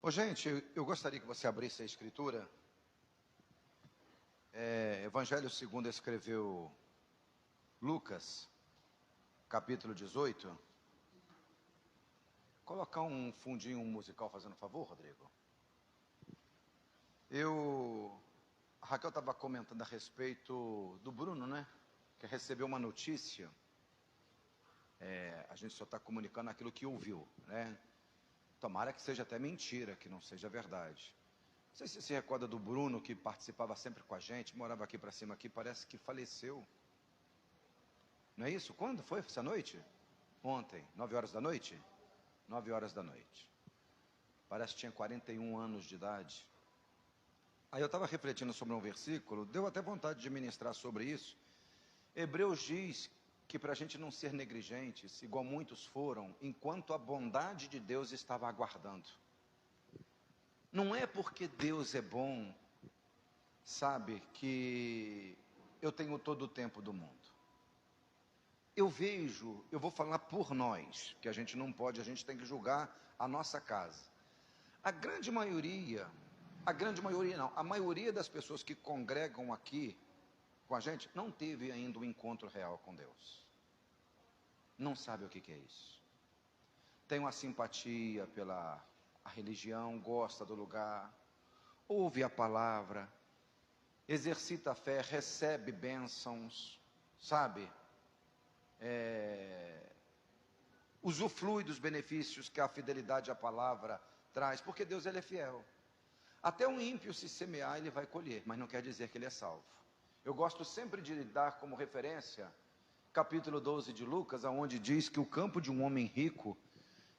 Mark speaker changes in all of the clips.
Speaker 1: Ô, gente, eu gostaria que você abrisse a escritura. Evangelho segundo escreveu Lucas, capítulo 18. Colocar um fundinho musical, fazendo favor, Rodrigo. A Raquel estava comentando a respeito do Bruno, né? Que recebeu uma notícia. A gente só está comunicando aquilo que ouviu, né? Tomara que seja até mentira, que não seja verdade. Não sei se você se recorda do Bruno, que participava sempre com a gente, morava aqui para cima, aqui, parece que faleceu. Não é isso? Quando foi essa noite? Ontem, 9 horas da noite? 9 horas da noite. Parece que tinha 41 anos de idade. Aí eu estava refletindo sobre um versículo, deu até vontade de ministrar sobre isso. Hebreus diz que para a gente não ser negligentes, igual muitos foram, enquanto a bondade de Deus estava aguardando. Não é porque Deus é bom, sabe, que eu tenho todo o tempo do mundo. Eu vou falar por nós, que a gente não pode, a gente tem que julgar a nossa casa. A maioria das pessoas que congregam aqui com a gente não teve ainda um encontro real com Deus. Não sabe o que é isso. Tem uma simpatia pela religião, gosta do lugar, ouve a palavra, exercita a fé, recebe bênçãos, sabe? Usufrui dos benefícios que a fidelidade à palavra traz, porque Deus ele é fiel. Até um ímpio se semear, ele vai colher, mas não quer dizer que ele é salvo. Eu gosto sempre de dar como referência capítulo 12 de Lucas, onde diz que o campo de um homem rico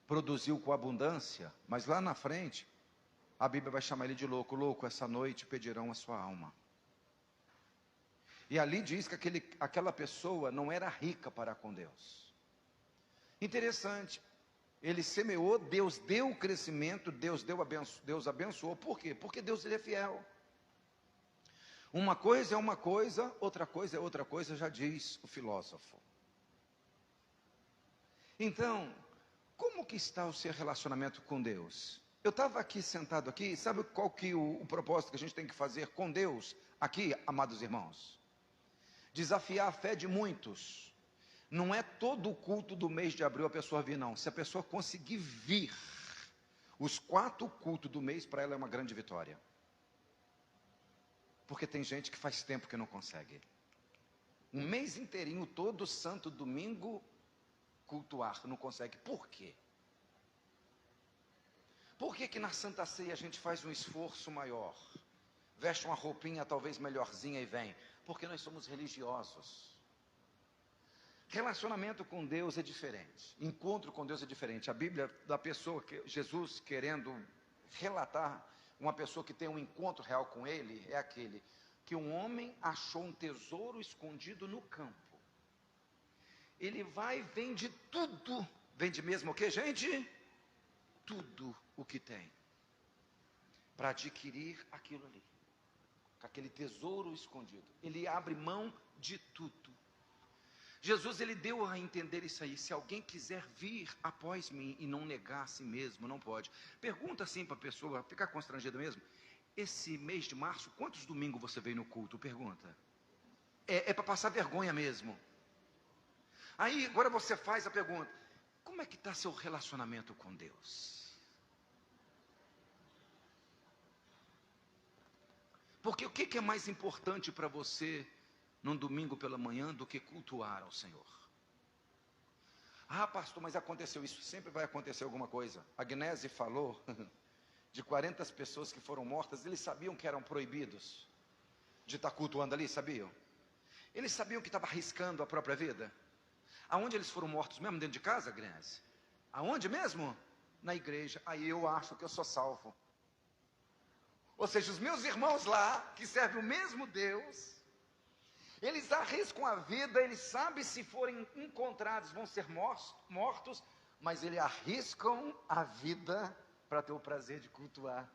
Speaker 1: produziu com abundância, mas lá na frente, a Bíblia vai chamar ele de louco. Louco, essa noite pedirão a sua alma. E ali diz que aquela pessoa não era rica para com Deus. Interessante, ele semeou, Deus deu o crescimento, Deus abençoou. Por quê? Porque Deus ele é fiel. Uma coisa é uma coisa, outra coisa é outra coisa, já diz o filósofo. Então, como que está o seu relacionamento com Deus? Eu estava aqui sentado aqui, sabe qual que o propósito que a gente tem que fazer com Deus aqui, amados irmãos? Desafiar a fé de muitos. Não é todo o culto do mês de abril a pessoa vir, não. Se a pessoa conseguir vir os 4 cultos do mês, para ela é uma grande vitória. Porque tem gente que faz tempo que não consegue. Um mês inteirinho, todo santo domingo, cultuar, não consegue. Por quê? Por que na Santa Ceia a gente faz um esforço maior? Veste uma roupinha talvez melhorzinha e vem. Porque nós somos religiosos. Relacionamento com Deus é diferente. Encontro com Deus é diferente. A Bíblia da pessoa, Jesus querendo relatar uma pessoa que tem um encontro real com Ele, é aquele que um homem achou um tesouro escondido no campo. Ele vai e vende tudo. Vende mesmo o que, gente? Tudo o que tem. Para adquirir aquilo ali. Aquele tesouro escondido. Ele abre mão de tudo. Jesus, ele deu a entender isso aí. Se alguém quiser vir após mim e não negar a si mesmo, não pode. Pergunta assim para a pessoa, ficar constrangida mesmo. Esse mês de março, quantos domingos você veio no culto? Pergunta. É para passar vergonha mesmo. Aí, agora você faz a pergunta. Como é que está seu relacionamento com Deus? Porque o que é mais importante para você num domingo pela manhã do que cultuar ao Senhor? Ah, pastor, mas aconteceu isso. Sempre vai acontecer alguma coisa. A Gnese falou de 40 pessoas que foram mortas. Eles sabiam que eram proibidos de estar cultuando ali, sabiam? Eles sabiam que estava arriscando a própria vida. Aonde eles foram mortos mesmo? Dentro de casa, Gnese? Aonde mesmo? Na igreja. Aí eu acho que eu sou salvo. Ou seja, os meus irmãos lá, que servem o mesmo Deus, eles arriscam a vida, eles sabem se forem encontrados vão ser mortos, mas eles arriscam a vida para ter o prazer de cultuar.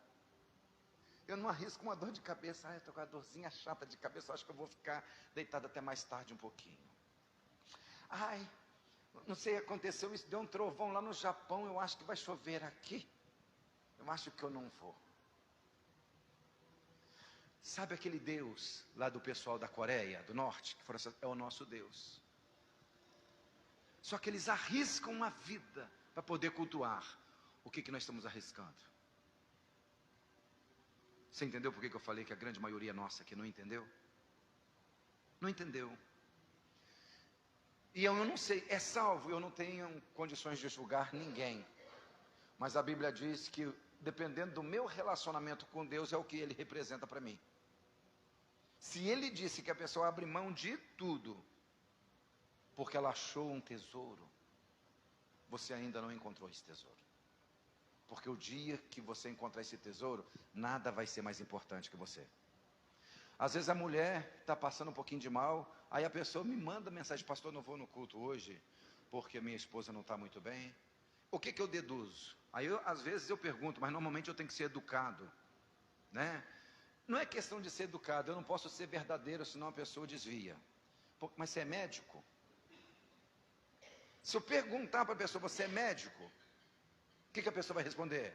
Speaker 1: Eu não arrisco uma dor de cabeça, eu estou com uma dorzinha chata de cabeça, acho que eu vou ficar deitado até mais tarde um pouquinho. Ai, não sei, aconteceu isso, deu um trovão lá no Japão, eu acho que vai chover aqui. eu acho que eu não vou. Sabe aquele Deus lá do pessoal da Coreia do Norte, que foram assim, é o nosso Deus. Só que eles arriscam a vida para poder cultuar. O que nós estamos arriscando? Você entendeu por que eu falei que a grande maioria nossa aqui não entendeu? Não entendeu. E eu não sei, é salvo, eu não tenho condições de julgar ninguém. Mas a Bíblia diz que, dependendo do meu relacionamento com Deus, é o que Ele representa para mim. Se Ele disse que a pessoa abre mão de tudo, porque ela achou um tesouro, você ainda não encontrou esse tesouro. Porque o dia que você encontrar esse tesouro, nada vai ser mais importante que você. Às vezes a mulher está passando um pouquinho de mal, aí a pessoa me manda mensagem: pastor, não vou no culto hoje, porque minha esposa não está muito bem. O que eu deduzo? Aí às vezes eu pergunto, mas normalmente eu tenho que ser educado, né? Não é questão de ser educado, eu não posso ser verdadeiro, senão a pessoa desvia. Mas você é médico? Se eu perguntar para a pessoa, você é médico? O que a pessoa vai responder?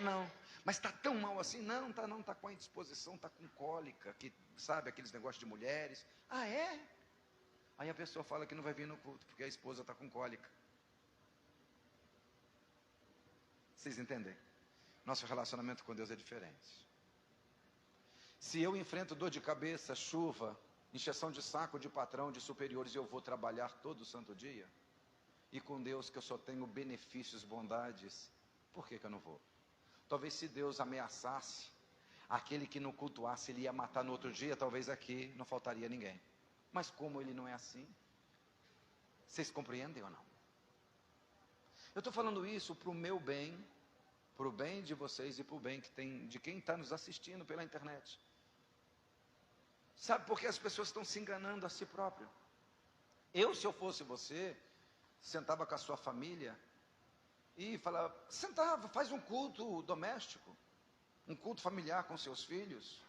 Speaker 1: Não. Mas está tão mal assim? Não, está com a indisposição, está com cólica, que sabe, aqueles negócios de mulheres. Ah, é? Aí a pessoa fala que não vai vir no culto, porque a esposa está com cólica. Vocês entendem? Nosso relacionamento com Deus é diferente. Se eu enfrento dor de cabeça, chuva, encheção de saco de patrão, de superiores, eu vou trabalhar todo santo dia, e com Deus que eu só tenho benefícios, bondades, por que eu não vou? Talvez se Deus ameaçasse, aquele que não cultuasse, Ele ia matar no outro dia, talvez aqui não faltaria ninguém. Mas como Ele não é assim, vocês compreendem ou não? Eu estou falando isso para o meu bem, para o bem de vocês e para o bem de quem está nos assistindo pela internet. Sabe por que as pessoas estão se enganando a si próprio? Se eu fosse você, sentava com a sua família e falava, sentava, faz um culto doméstico, um culto familiar com seus filhos,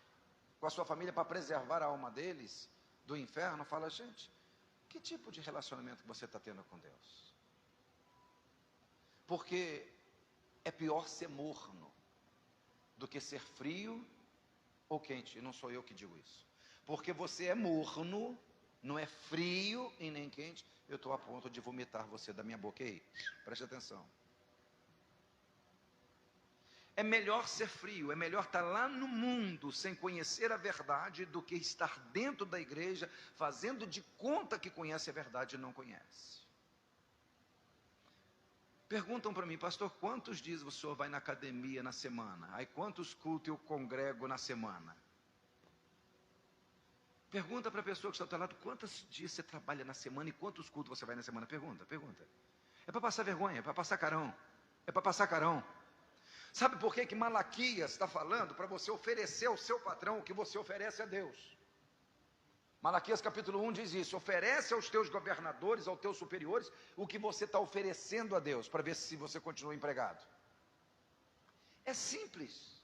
Speaker 1: com a sua família, para preservar a alma deles do inferno. Fala, gente, que tipo de relacionamento você está tendo com Deus? Porque é pior ser morno do que ser frio ou quente. E não sou eu que digo isso. Porque você é morno, não é frio e nem quente. Eu estou a ponto de vomitar você da minha boca. Ei, preste atenção. É melhor ser frio, é melhor estar lá no mundo sem conhecer a verdade do que estar dentro da igreja fazendo de conta que conhece a verdade e não conhece. Perguntam para mim, pastor, quantos dias o senhor vai na academia na semana? Aí quantos cultos eu congrego na semana? Pergunta para a pessoa que está ao teu lado, quantos dias você trabalha na semana e quantos cultos você vai na semana? Pergunta. É para passar vergonha, é para passar carão. É para passar carão. Sabe por que Malaquias está falando? Para você oferecer ao seu patrão o que você oferece a Deus. Malaquias capítulo 1 diz isso: oferece aos teus governadores, aos teus superiores, o que você está oferecendo a Deus, para ver se você continua empregado. É simples.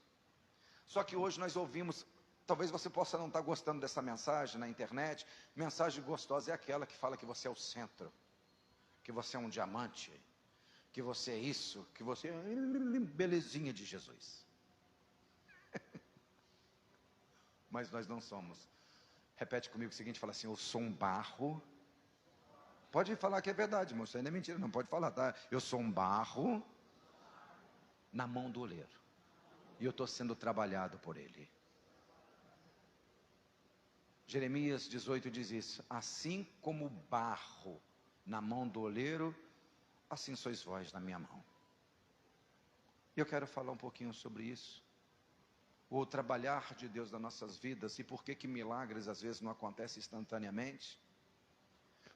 Speaker 1: Só que hoje nós ouvimos, talvez você possa não estar gostando dessa mensagem na internet. Mensagem gostosa é aquela que fala que você é o centro, que você é um diamante, que você é isso, que você é belezinha de Jesus. Mas nós não somos. Repete comigo o seguinte, fala assim, eu sou um barro. Pode falar que é verdade, irmão, isso ainda é mentira, não pode falar, tá? Eu sou um barro na mão do oleiro, e eu estou sendo trabalhado por ele. Jeremias 18 diz isso: assim como o barro na mão do oleiro, assim sois vós na minha mão. E eu quero falar um pouquinho sobre isso, o trabalhar de Deus nas nossas vidas, e por que milagres às vezes não acontecem instantaneamente,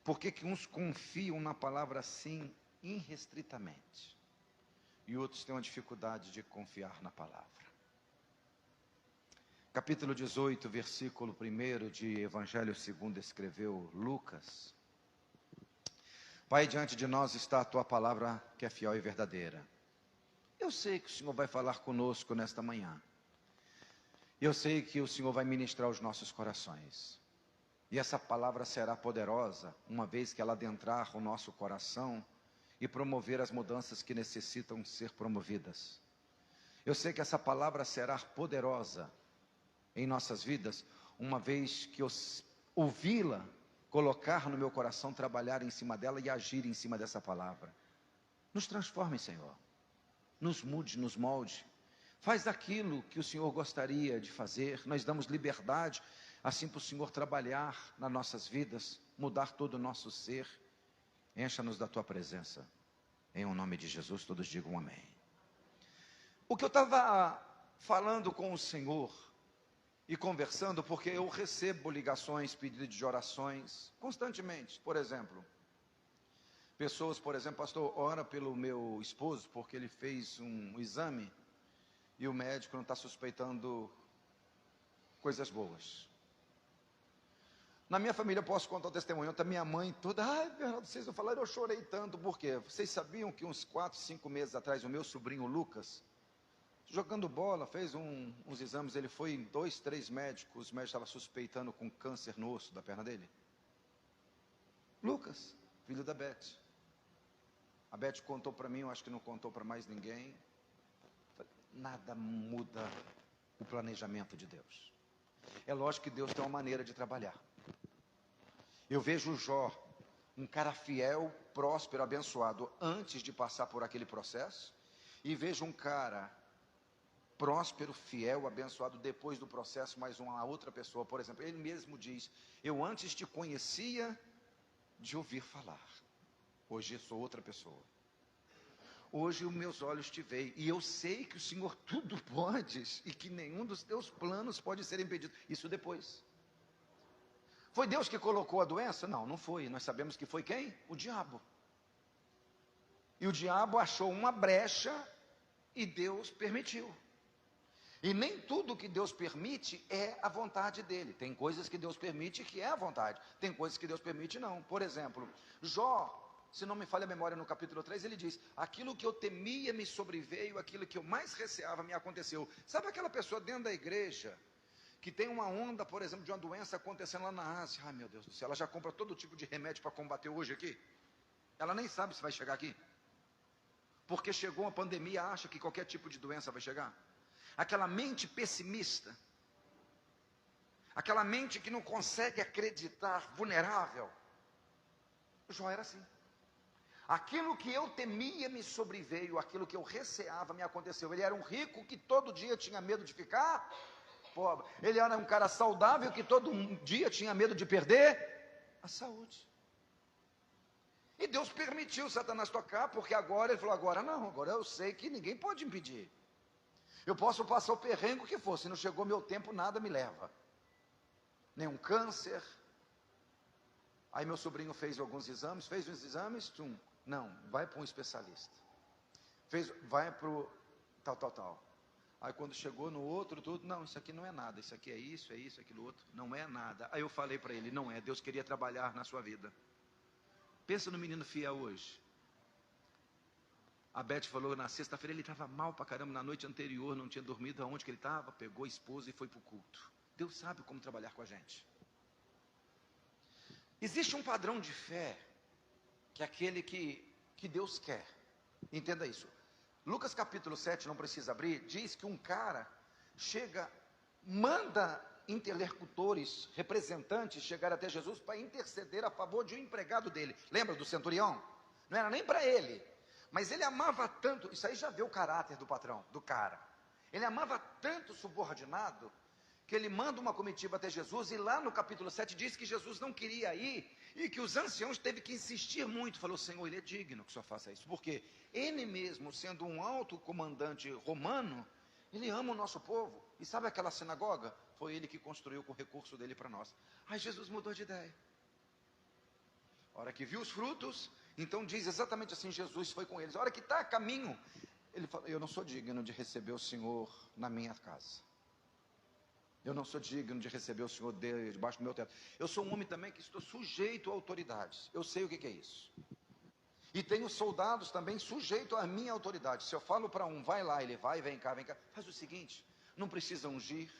Speaker 1: por que uns confiam na palavra assim, irrestritamente, e outros têm uma dificuldade de confiar na palavra. Capítulo 18, versículo 1 de Evangelho segundo escreveu Lucas. Pai, diante de nós está a Tua palavra que é fiel e verdadeira. Eu sei que o Senhor vai falar conosco nesta manhã. Eu sei que o Senhor vai ministrar os nossos corações. E essa palavra será poderosa, uma vez que ela adentrar o nosso coração e promover as mudanças que necessitam ser promovidas. Eu sei que essa palavra será poderosa em nossas vidas, uma vez que eu ouvi-la, colocar no meu coração, trabalhar em cima dela e agir em cima dessa palavra. Nos transforme, Senhor. Nos mude, nos molde. Faz aquilo que o Senhor gostaria de fazer. Nós damos liberdade, assim, para o Senhor trabalhar nas nossas vidas, mudar todo o nosso ser. Encha-nos da Tua presença. Em o nome de Jesus, todos digam amém. O que eu estava falando com o Senhor e conversando, porque eu recebo ligações, pedidos de orações, constantemente. Por exemplo, pessoas, por exemplo, pastor, ora pelo meu esposo, porque ele fez um exame e o médico não está suspeitando coisas boas. Na minha família, eu posso contar o testemunho, da minha mãe toda, Bernardo, vocês não falaram, eu chorei tanto, por quê? Vocês sabiam que uns 4, 5 meses atrás, o meu sobrinho Lucas, jogando bola, fez uns exames, ele foi em 2, 3 médicos, os médicos estavam suspeitando com câncer no osso da perna dele. Lucas, filho da Beth. A Beth contou para mim, eu acho que não contou para mais ninguém. Nada muda o planejamento de Deus. É lógico que Deus tem uma maneira de trabalhar. Eu vejo Jó, um cara fiel, próspero, abençoado, antes de passar por aquele processo, e vejo um cara próspero, fiel, abençoado depois do processo, mas uma outra pessoa, por exemplo, ele mesmo diz, eu antes te conhecia de ouvir falar, hoje eu sou outra pessoa. Hoje os meus olhos te veem, e eu sei que o Senhor tudo pode, e que nenhum dos teus planos pode ser impedido, isso depois. Foi Deus que colocou a doença? Não, não foi, nós sabemos que foi quem? O diabo. E o diabo achou uma brecha, e Deus permitiu. E nem tudo que Deus permite é a vontade dele. Tem coisas que Deus permite que é a vontade. Tem coisas que Deus permite não. Por exemplo, Jó, se não me falha a memória, no capítulo 3, ele diz, aquilo que eu temia me sobreveio, aquilo que eu mais receava me aconteceu. Sabe aquela pessoa dentro da igreja, que tem uma onda, por exemplo, de uma doença acontecendo lá na Ásia. Ai meu Deus do céu, ela já compra todo tipo de remédio para combater hoje aqui. Ela nem sabe se vai chegar aqui. Porque chegou uma pandemia, acha que qualquer tipo de doença vai chegar. Aquela mente pessimista, aquela mente que não consegue acreditar, vulnerável. Jó era assim. Aquilo que eu temia me sobreveio, aquilo que eu receava me aconteceu. Ele era um rico que todo dia tinha medo de ficar pobre. Ele era um cara saudável que todo dia tinha medo de perder a saúde. E Deus permitiu Satanás tocar, porque agora ele falou, agora não, agora eu sei que ninguém pode impedir. Eu posso passar o perrengue que for, se não chegou meu tempo, nada me leva. Nenhum câncer. Aí meu sobrinho fez alguns exames, não, vai para um especialista. Vai para o tal. Aí quando chegou no outro, tudo, não, isso aqui não é nada, isso aqui é isso, aquilo outro, não é nada. Aí eu falei para ele, não é, Deus queria trabalhar na sua vida. Pensa no menino fiel hoje. A Beth falou, na sexta-feira ele estava mal pra caramba, na noite anterior não tinha dormido, aonde que ele estava? Pegou a esposa e foi para o culto. Deus sabe como trabalhar com a gente. Existe um padrão de fé, que é aquele que Deus quer. Entenda isso. Lucas capítulo 7, não precisa abrir, diz que um cara chega, manda interlocutores, representantes, chegar até Jesus para interceder a favor de um empregado dele. Lembra do centurião? Não era nem para ele. Mas ele amava tanto, isso aí já vê o caráter do patrão, do cara. Ele amava tanto o subordinado, que ele manda uma comitiva até Jesus, e lá no capítulo 7 diz que Jesus não queria ir, e que os anciãos teve que insistir muito, falou, Senhor, ele é digno que o Senhor faça isso, porque ele mesmo, sendo um alto comandante romano, ele ama o nosso povo, e sabe aquela sinagoga? Foi ele que construiu com o recurso dele para nós. Aí Jesus mudou de ideia. A hora que viu os frutos, então diz exatamente assim, Jesus foi com eles. A hora que está a caminho, ele fala, eu não sou digno de receber o Senhor na minha casa. Eu não sou digno de receber o Senhor debaixo do meu teto. Eu sou um homem também que estou sujeito a autoridades. Eu sei o que é isso. E tenho soldados também sujeitos à minha autoridade. Se eu falo para um, vai lá, ele vai, vem cá. Faz o seguinte, não precisa ungir,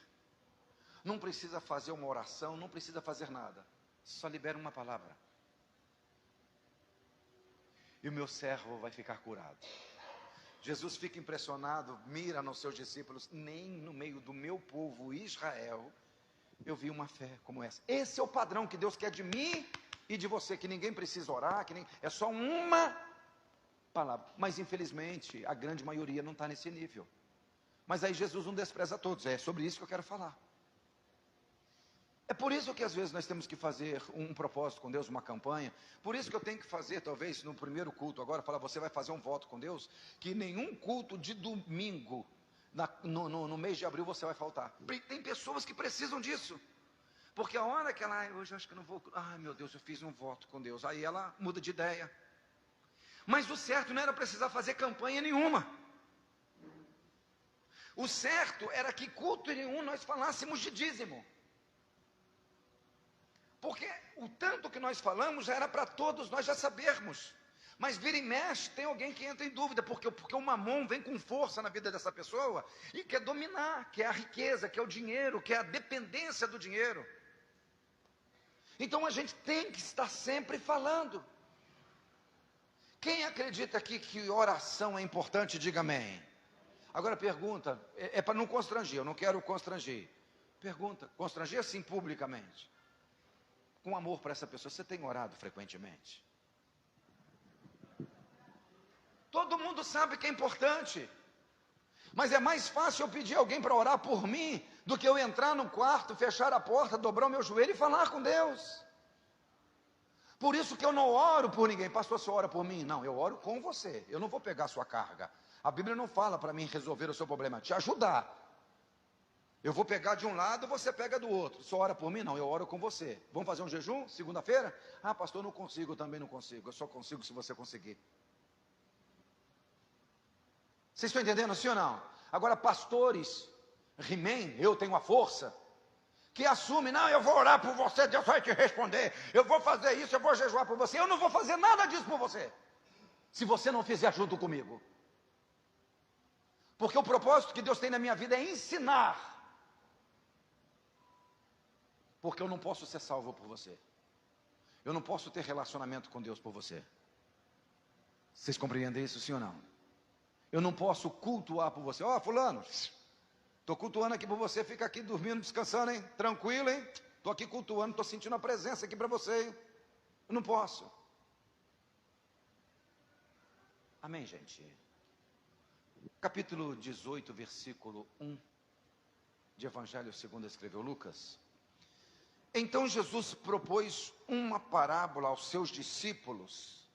Speaker 1: não precisa fazer uma oração, não precisa fazer nada. Só libera uma palavra. E o meu servo vai ficar curado. Jesus fica impressionado, mira nos seus discípulos, nem no meio do meu povo Israel, eu vi uma fé como essa. Esse é o padrão que Deus quer de mim e de você, que ninguém precisa orar, é só uma palavra. Mas infelizmente, a grande maioria não está nesse nível. Mas aí Jesus não despreza todos, é sobre isso que eu quero falar. É por isso que às vezes nós temos que fazer um propósito com Deus, uma campanha. Por isso que eu tenho que fazer, talvez, no primeiro culto agora, falar, você vai fazer um voto com Deus, que nenhum culto de domingo, no mês de abril, você vai faltar. Tem pessoas que precisam disso. Porque a hora que ela, hoje eu acho que não vou, meu Deus, eu fiz um voto com Deus. Aí ela muda de ideia. Mas o certo não era precisar fazer campanha nenhuma. O certo era que culto nenhum nós falássemos de dízimo. Porque o tanto que nós falamos já era para todos nós já sabermos. Mas vira e mexe, tem alguém que entra em dúvida, porque o mamon vem com força na vida dessa pessoa e quer dominar, quer a riqueza, quer o dinheiro, quer a dependência do dinheiro. Então a gente tem que estar sempre falando. Quem acredita aqui que oração é importante, diga amém. Agora pergunta, é para não constranger, eu não quero constranger. Pergunta, constranger assim publicamente. Com amor para essa pessoa, você tem orado frequentemente? Todo mundo sabe que é importante, mas é mais fácil eu pedir alguém para orar por mim, do que eu entrar no quarto, fechar a porta, dobrar o meu joelho e falar com Deus. Por isso que eu não oro por ninguém. Pastor, você ora por mim? Não, eu oro com você, eu não vou pegar a sua carga. A Bíblia não fala para mim resolver o seu problema, te ajudar. Eu vou pegar de um lado, você pega do outro. Só ora por mim? Não, eu oro com você. Vamos fazer um jejum? Segunda-feira? Pastor, não consigo, eu também não consigo. Eu só consigo se você conseguir. Vocês estão entendendo, sim ou não? Agora, pastores, He-Man, eu tenho a força, que assumem, não, eu vou orar por você, Deus vai te responder. Eu vou fazer isso, eu vou jejuar por você. Eu não vou fazer nada disso por você, se você não fizer junto comigo. Porque o propósito que Deus tem na minha vida é ensinar. Porque eu não posso ser salvo por você. Eu não posso ter relacionamento com Deus por você. Vocês compreendem isso, sim ou não? Eu não posso cultuar por você. Fulano, estou cultuando aqui por você, fica aqui dormindo, descansando, hein? Tranquilo, hein? Estou aqui cultuando, estou sentindo a presença aqui para você, hein? Eu não posso. Amém, gente? Capítulo 18, versículo 1 de Evangelho segundo escreveu Lucas. Então Jesus propôs uma parábola aos seus discípulos,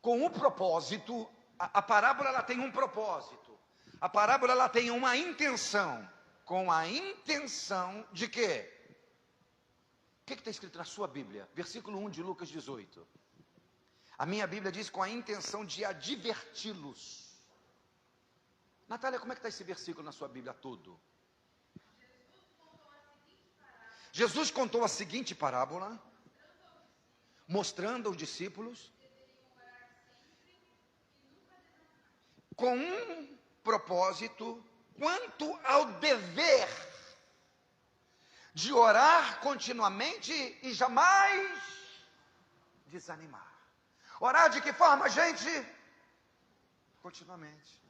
Speaker 1: com o propósito, a parábola ela tem um propósito, a parábola ela tem uma intenção, com a intenção de quê? O que está escrito na sua Bíblia? Versículo 1 de Lucas 18. A minha Bíblia diz com a intenção de adverti-los. Natália, como é que está esse versículo na sua Bíblia todo? Jesus contou a seguinte parábola, mostrando aos discípulos, com um propósito, quanto ao dever de orar continuamente e jamais desanimar. Orar de que forma, gente? Continuamente.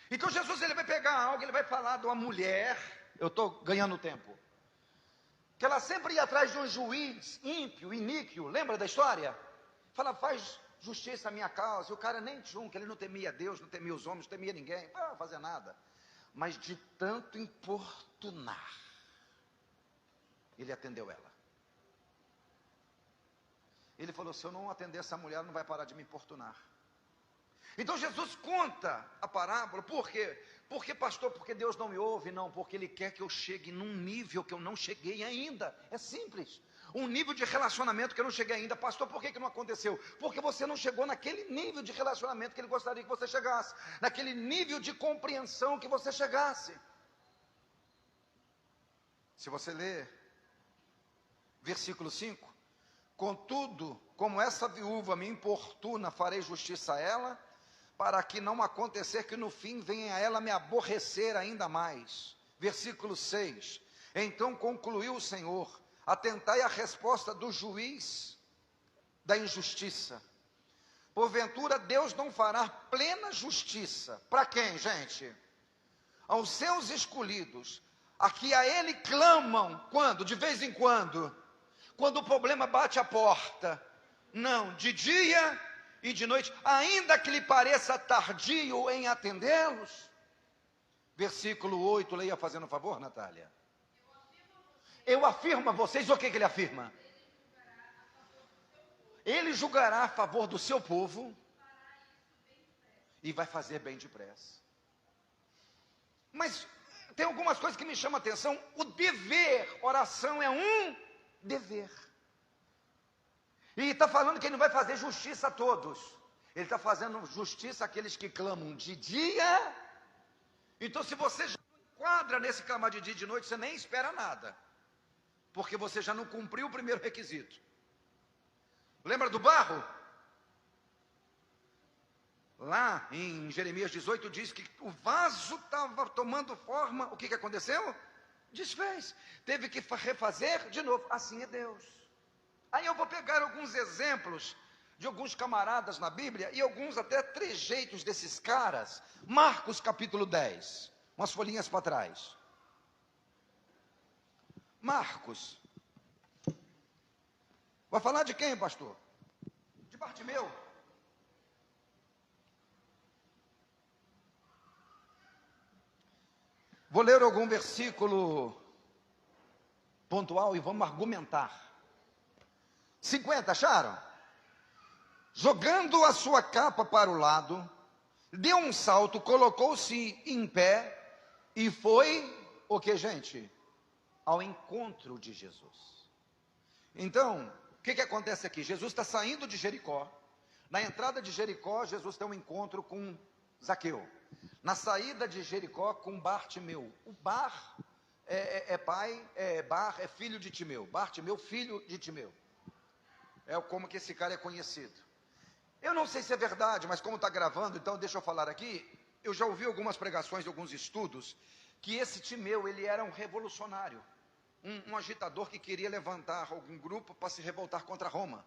Speaker 1: Então Jesus ele vai pegar algo, ele vai falar de uma mulher. Eu estou ganhando tempo. Que ela sempre ia atrás de um juiz ímpio, iníquo. Lembra da história? Fala, faz justiça à minha causa. E o cara nem tinha que ele não temia Deus, não temia os homens, não temia ninguém. Não ia fazer nada. Mas de tanto importunar, ele atendeu ela. Ele falou, se eu não atender essa mulher, ela não vai parar de me importunar. Então Jesus conta a parábola, por quê? Porque pastor, porque Deus não me ouve? Não, porque Ele quer que eu chegue num nível que eu não cheguei ainda, é simples, um nível de relacionamento que eu não cheguei ainda. Pastor, por que não aconteceu? Porque você não chegou naquele nível de relacionamento que Ele gostaria que você chegasse, naquele nível de compreensão que você chegasse. Se você ler, versículo 5, contudo, como essa viúva me importuna, farei justiça a ela, para que não acontecer que no fim venha a ela me aborrecer ainda mais. Versículo 6, então concluiu o Senhor, atentai à resposta do juiz da injustiça. Porventura Deus não fará plena justiça. Para quem, gente? Aos seus escolhidos, a que a Ele clamam, quando? De vez em quando o problema bate a porta. Não, de dia e de noite, ainda que lhe pareça tardio em atendê-los. Versículo 8, leia fazendo favor, Natália. Eu afirmo a vocês, o que ele afirma? Ele julgará a favor do seu povo e vai fazer bem depressa. Mas tem algumas coisas que me chamam a atenção. O dever, oração é um dever. E está falando que ele não vai fazer justiça a todos. Ele está fazendo justiça àqueles que clamam de dia. Então, se você já não enquadra nesse clamar de dia e de noite, você nem espera nada. Porque você já não cumpriu o primeiro requisito. Lembra do barro? Lá em Jeremias 18 diz que o vaso estava tomando forma. O que aconteceu? Desfez. Teve que refazer de novo. Assim é Deus. Aí eu vou pegar alguns exemplos de alguns camaradas na Bíblia e alguns até trejeitos desses caras. Marcos capítulo 10. Umas folhinhas para trás. Marcos. Vai falar de quem, pastor? De Bartimeu. Vou ler algum versículo pontual e vamos argumentar. 50, acharam? Jogando a sua capa para o lado, deu um salto, colocou-se em pé e foi, o que, gente? Ao encontro de Jesus. Então, o que acontece aqui? Jesus está saindo de Jericó. Na entrada de Jericó, Jesus tem um encontro com Zaqueu. Na saída de Jericó, com Bartimeu. O Bar Bar é filho de Timeu. Bartimeu, filho de Timeu. É como que esse cara é conhecido. Eu não sei se é verdade, mas como está gravando, então deixa eu falar aqui. Eu já ouvi algumas pregações, alguns estudos, que esse Timeu, ele era um revolucionário. Um agitador que queria levantar algum grupo para se revoltar contra Roma.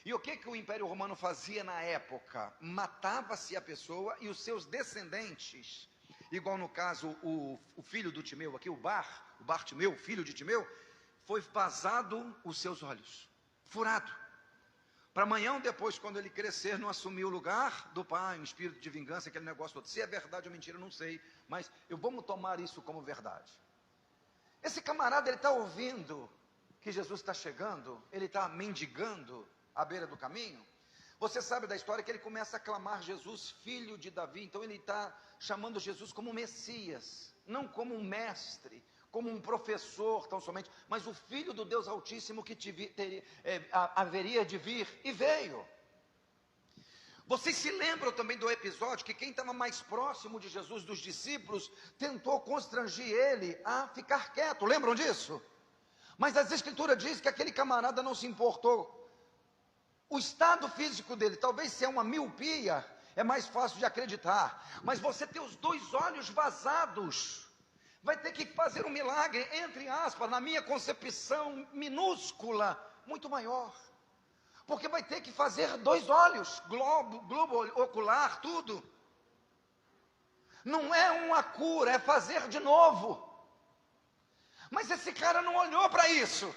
Speaker 1: E o que o Império Romano fazia na época? Matava-se a pessoa e os seus descendentes, igual no caso o filho do Timeu aqui, o Bartimeu, filho de Timeu, foi vazado os seus olhos, furado. Para amanhã ou depois, quando ele crescer, não assumir o lugar do pai, um espírito de vingança, aquele negócio todo. Se é verdade ou mentira, eu não sei, mas vamos tomar isso como verdade. Esse camarada, ele está ouvindo que Jesus está chegando, ele está mendigando à beira do caminho. Você sabe da história que ele começa a clamar Jesus, filho de Davi. Então ele está chamando Jesus como Messias, não como um mestre, como um professor tão somente, mas o Filho do Deus Altíssimo que haveria de vir e veio. Vocês se lembram também do episódio que quem estava mais próximo de Jesus, dos discípulos, tentou constranger ele a ficar quieto, lembram disso? Mas as escrituras dizem que aquele camarada não se importou. O estado físico dele, talvez se é uma miopia, é mais fácil de acreditar, mas você ter os dois olhos vazados, vai ter que fazer um milagre, entre aspas, na minha concepção minúscula, muito maior. Porque vai ter que fazer dois olhos, globo ocular, tudo. Não é uma cura, é fazer de novo. Mas esse cara não olhou para isso.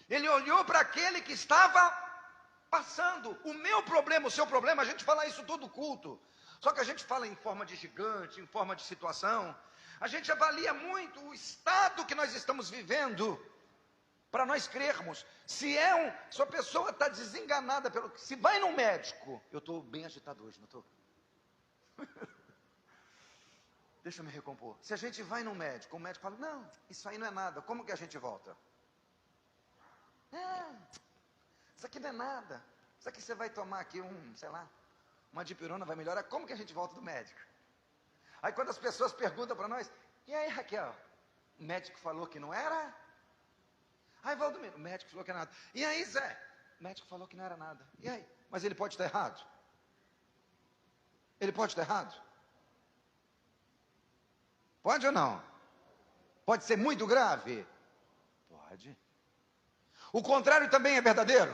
Speaker 1: Ele olhou para aquele que estava passando. O meu problema, o seu problema, a gente fala isso todo culto. Só que a gente fala em forma de gigante, em forma de situação. A gente avalia muito o estado que nós estamos vivendo, para nós crermos. Se a pessoa está desenganada, se vai no médico, eu estou bem agitado hoje, não estou? Deixa eu me recompor. Se a gente vai no médico, o médico fala, não, isso aí não é nada, como que a gente volta? Isso aqui não é nada, isso aqui você vai tomar aqui uma dipirona vai melhorar, como que a gente volta do médico? Aí quando as pessoas perguntam para nós, e aí Raquel, o médico falou que não era? Aí Valdomiro, o médico falou que era nada. E aí Zé, o médico falou que não era nada. E aí? Mas ele pode estar errado? Ele pode estar errado? Pode ou não? Pode ser muito grave? Pode. O contrário também é verdadeiro?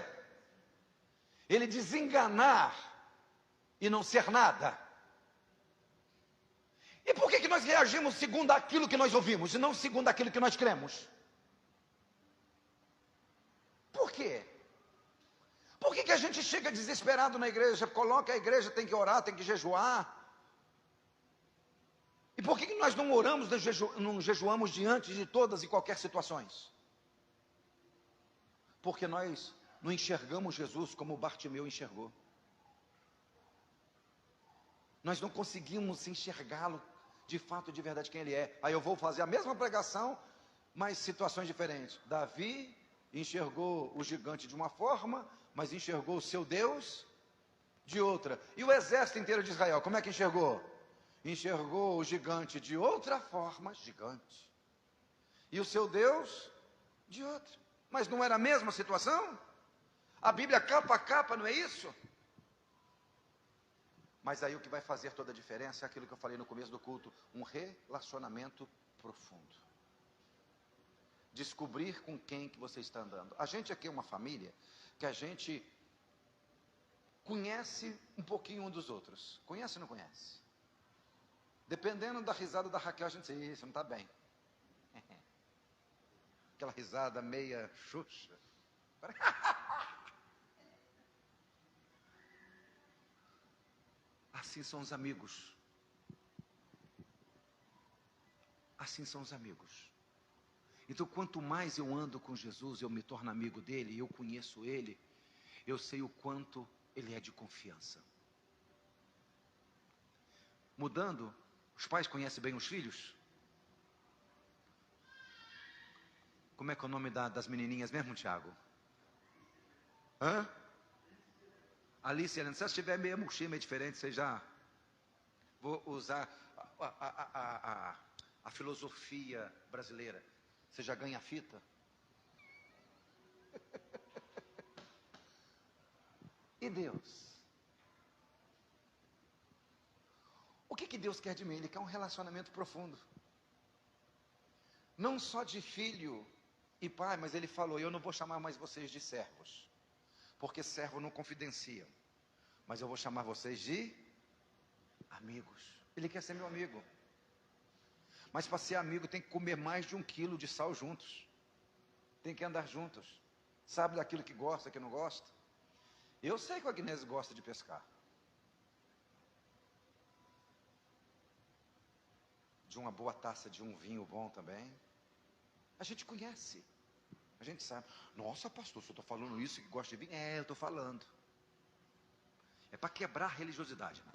Speaker 1: ele desenganar e não ser nada. E por que nós reagimos segundo aquilo que nós ouvimos e não segundo aquilo que nós cremos? Por quê? Por que a gente chega desesperado na igreja, coloca a igreja, tem que orar, tem que jejuar? E por que nós não oramos, não jejuamos diante de todas e qualquer situações? Porque nós não enxergamos Jesus como Bartimeu enxergou. Nós não conseguimos enxergá-lo de fato, de verdade, quem ele é. Aí eu vou fazer a mesma pregação, mas situações diferentes. Davi enxergou o gigante de uma forma, mas enxergou o seu Deus de outra. E o exército inteiro de Israel, como é que enxergou? Enxergou o gigante de outra forma, gigante. E o seu Deus de outra. Mas não era a mesma situação? A Bíblia capa a capa, não é isso? Mas aí o que vai fazer toda a diferença é aquilo que eu falei no começo do culto, um relacionamento profundo. Descobrir com quem que você está andando. A gente aqui é uma família que a gente conhece um pouquinho um dos outros. Conhece ou não conhece? Dependendo da risada da Raquel, a gente diz, isso não está bem. Aquela risada meia xuxa. Assim são os amigos. Assim são os amigos. Então, quanto mais eu ando com Jesus, eu me torno amigo dele, eu conheço ele, eu sei o quanto ele é de confiança. Mudando, os pais conhecem bem os filhos? Como é que é o nome das menininhas mesmo, Tiago? Hã? Alice, se você estiver meio murchinha, meio diferente, você já... Vou usar a filosofia brasileira. Você já ganha a fita? E Deus? O que Deus quer de mim? Ele quer um relacionamento profundo. Não só de filho e pai, mas ele falou, eu não vou chamar mais vocês de servos. Porque servo não confidencia. Mas eu vou chamar vocês de amigos. Ele quer ser meu amigo. Mas para ser amigo tem que comer mais de 1 quilo de sal juntos. Tem que andar juntos. Sabe daquilo que gosta, que não gosta? Eu sei que o Agnès gosta de pescar. De uma boa taça de um vinho bom também. A gente conhece. A gente sabe. Nossa, pastor, se eu estou falando isso, que gosta de vinho? Eu estou falando. É para quebrar a religiosidade, né?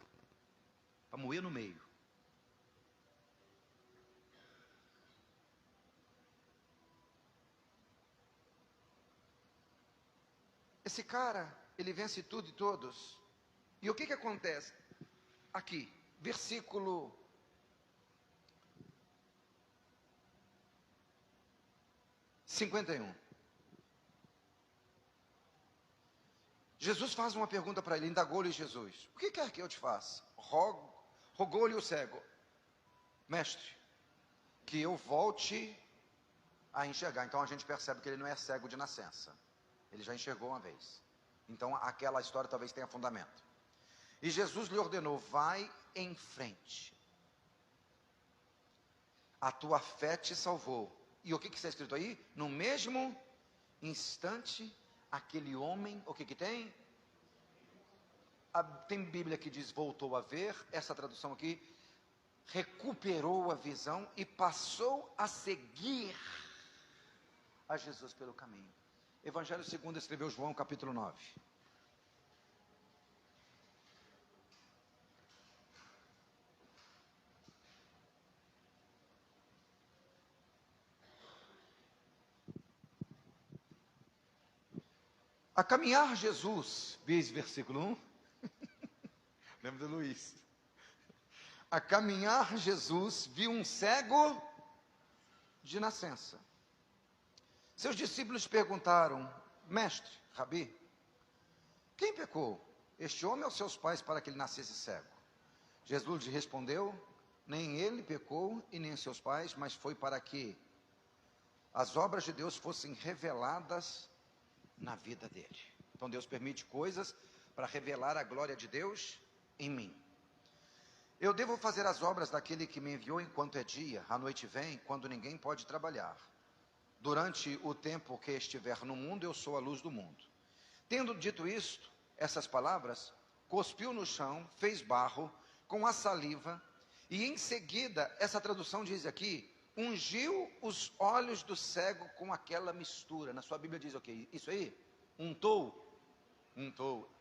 Speaker 1: Para moer no meio. Esse cara, ele vence tudo e todos. E o que acontece? Aqui, versículo 51. Jesus faz uma pergunta para ele, indagou-lhe Jesus. O que quer que eu te faça? Rogou-lhe o cego. Mestre, que eu volte a enxergar. Então a gente percebe que ele não é cego de nascença. Ele já enxergou uma vez. Então aquela história talvez tenha fundamento. E Jesus lhe ordenou, vai em frente. A tua fé te salvou. E o que está escrito aí? No mesmo instante, aquele homem, o que tem? Tem Bíblia que diz voltou a ver, essa tradução aqui, recuperou a visão e passou a seguir a Jesus pelo caminho. Evangelho segundo escreveu João capítulo 9. A caminhar Jesus, diz versículo 1. Lembra do Luiz? A caminhar Jesus viu um cego de nascença. Seus discípulos perguntaram, mestre, Rabi, quem pecou? Este homem ou seus pais para que ele nascesse cego? Jesus lhe respondeu, nem ele pecou e nem seus pais, mas foi para que as obras de Deus fossem reveladas na vida dele. Então Deus permite coisas para revelar a glória de Deus em mim. Eu devo fazer as obras daquele que me enviou enquanto é dia, a noite vem, quando ninguém pode trabalhar. Durante o tempo que estiver no mundo, eu sou a luz do mundo. Tendo dito isto, essas palavras, cuspiu no chão, fez barro com a saliva, e em seguida, essa tradução diz aqui, ungiu os olhos do cego com aquela mistura. Na sua Bíblia diz o quê? Isso aí? Untou,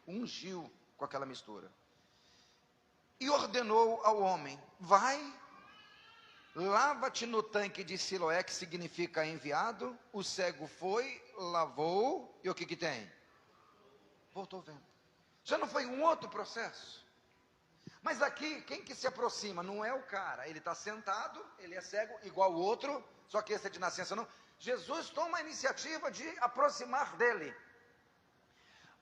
Speaker 1: ungiu com aquela mistura. E ordenou ao homem, vai, lava-te no tanque de Siloé, que significa enviado. O cego foi, lavou, e o que tem? Voltou vendo. Já não foi um outro processo? Mas aqui, quem que se aproxima? Não é o cara, ele está sentado, ele é cego, igual o outro, só que esse é de nascença não. Jesus toma a iniciativa de aproximar dele.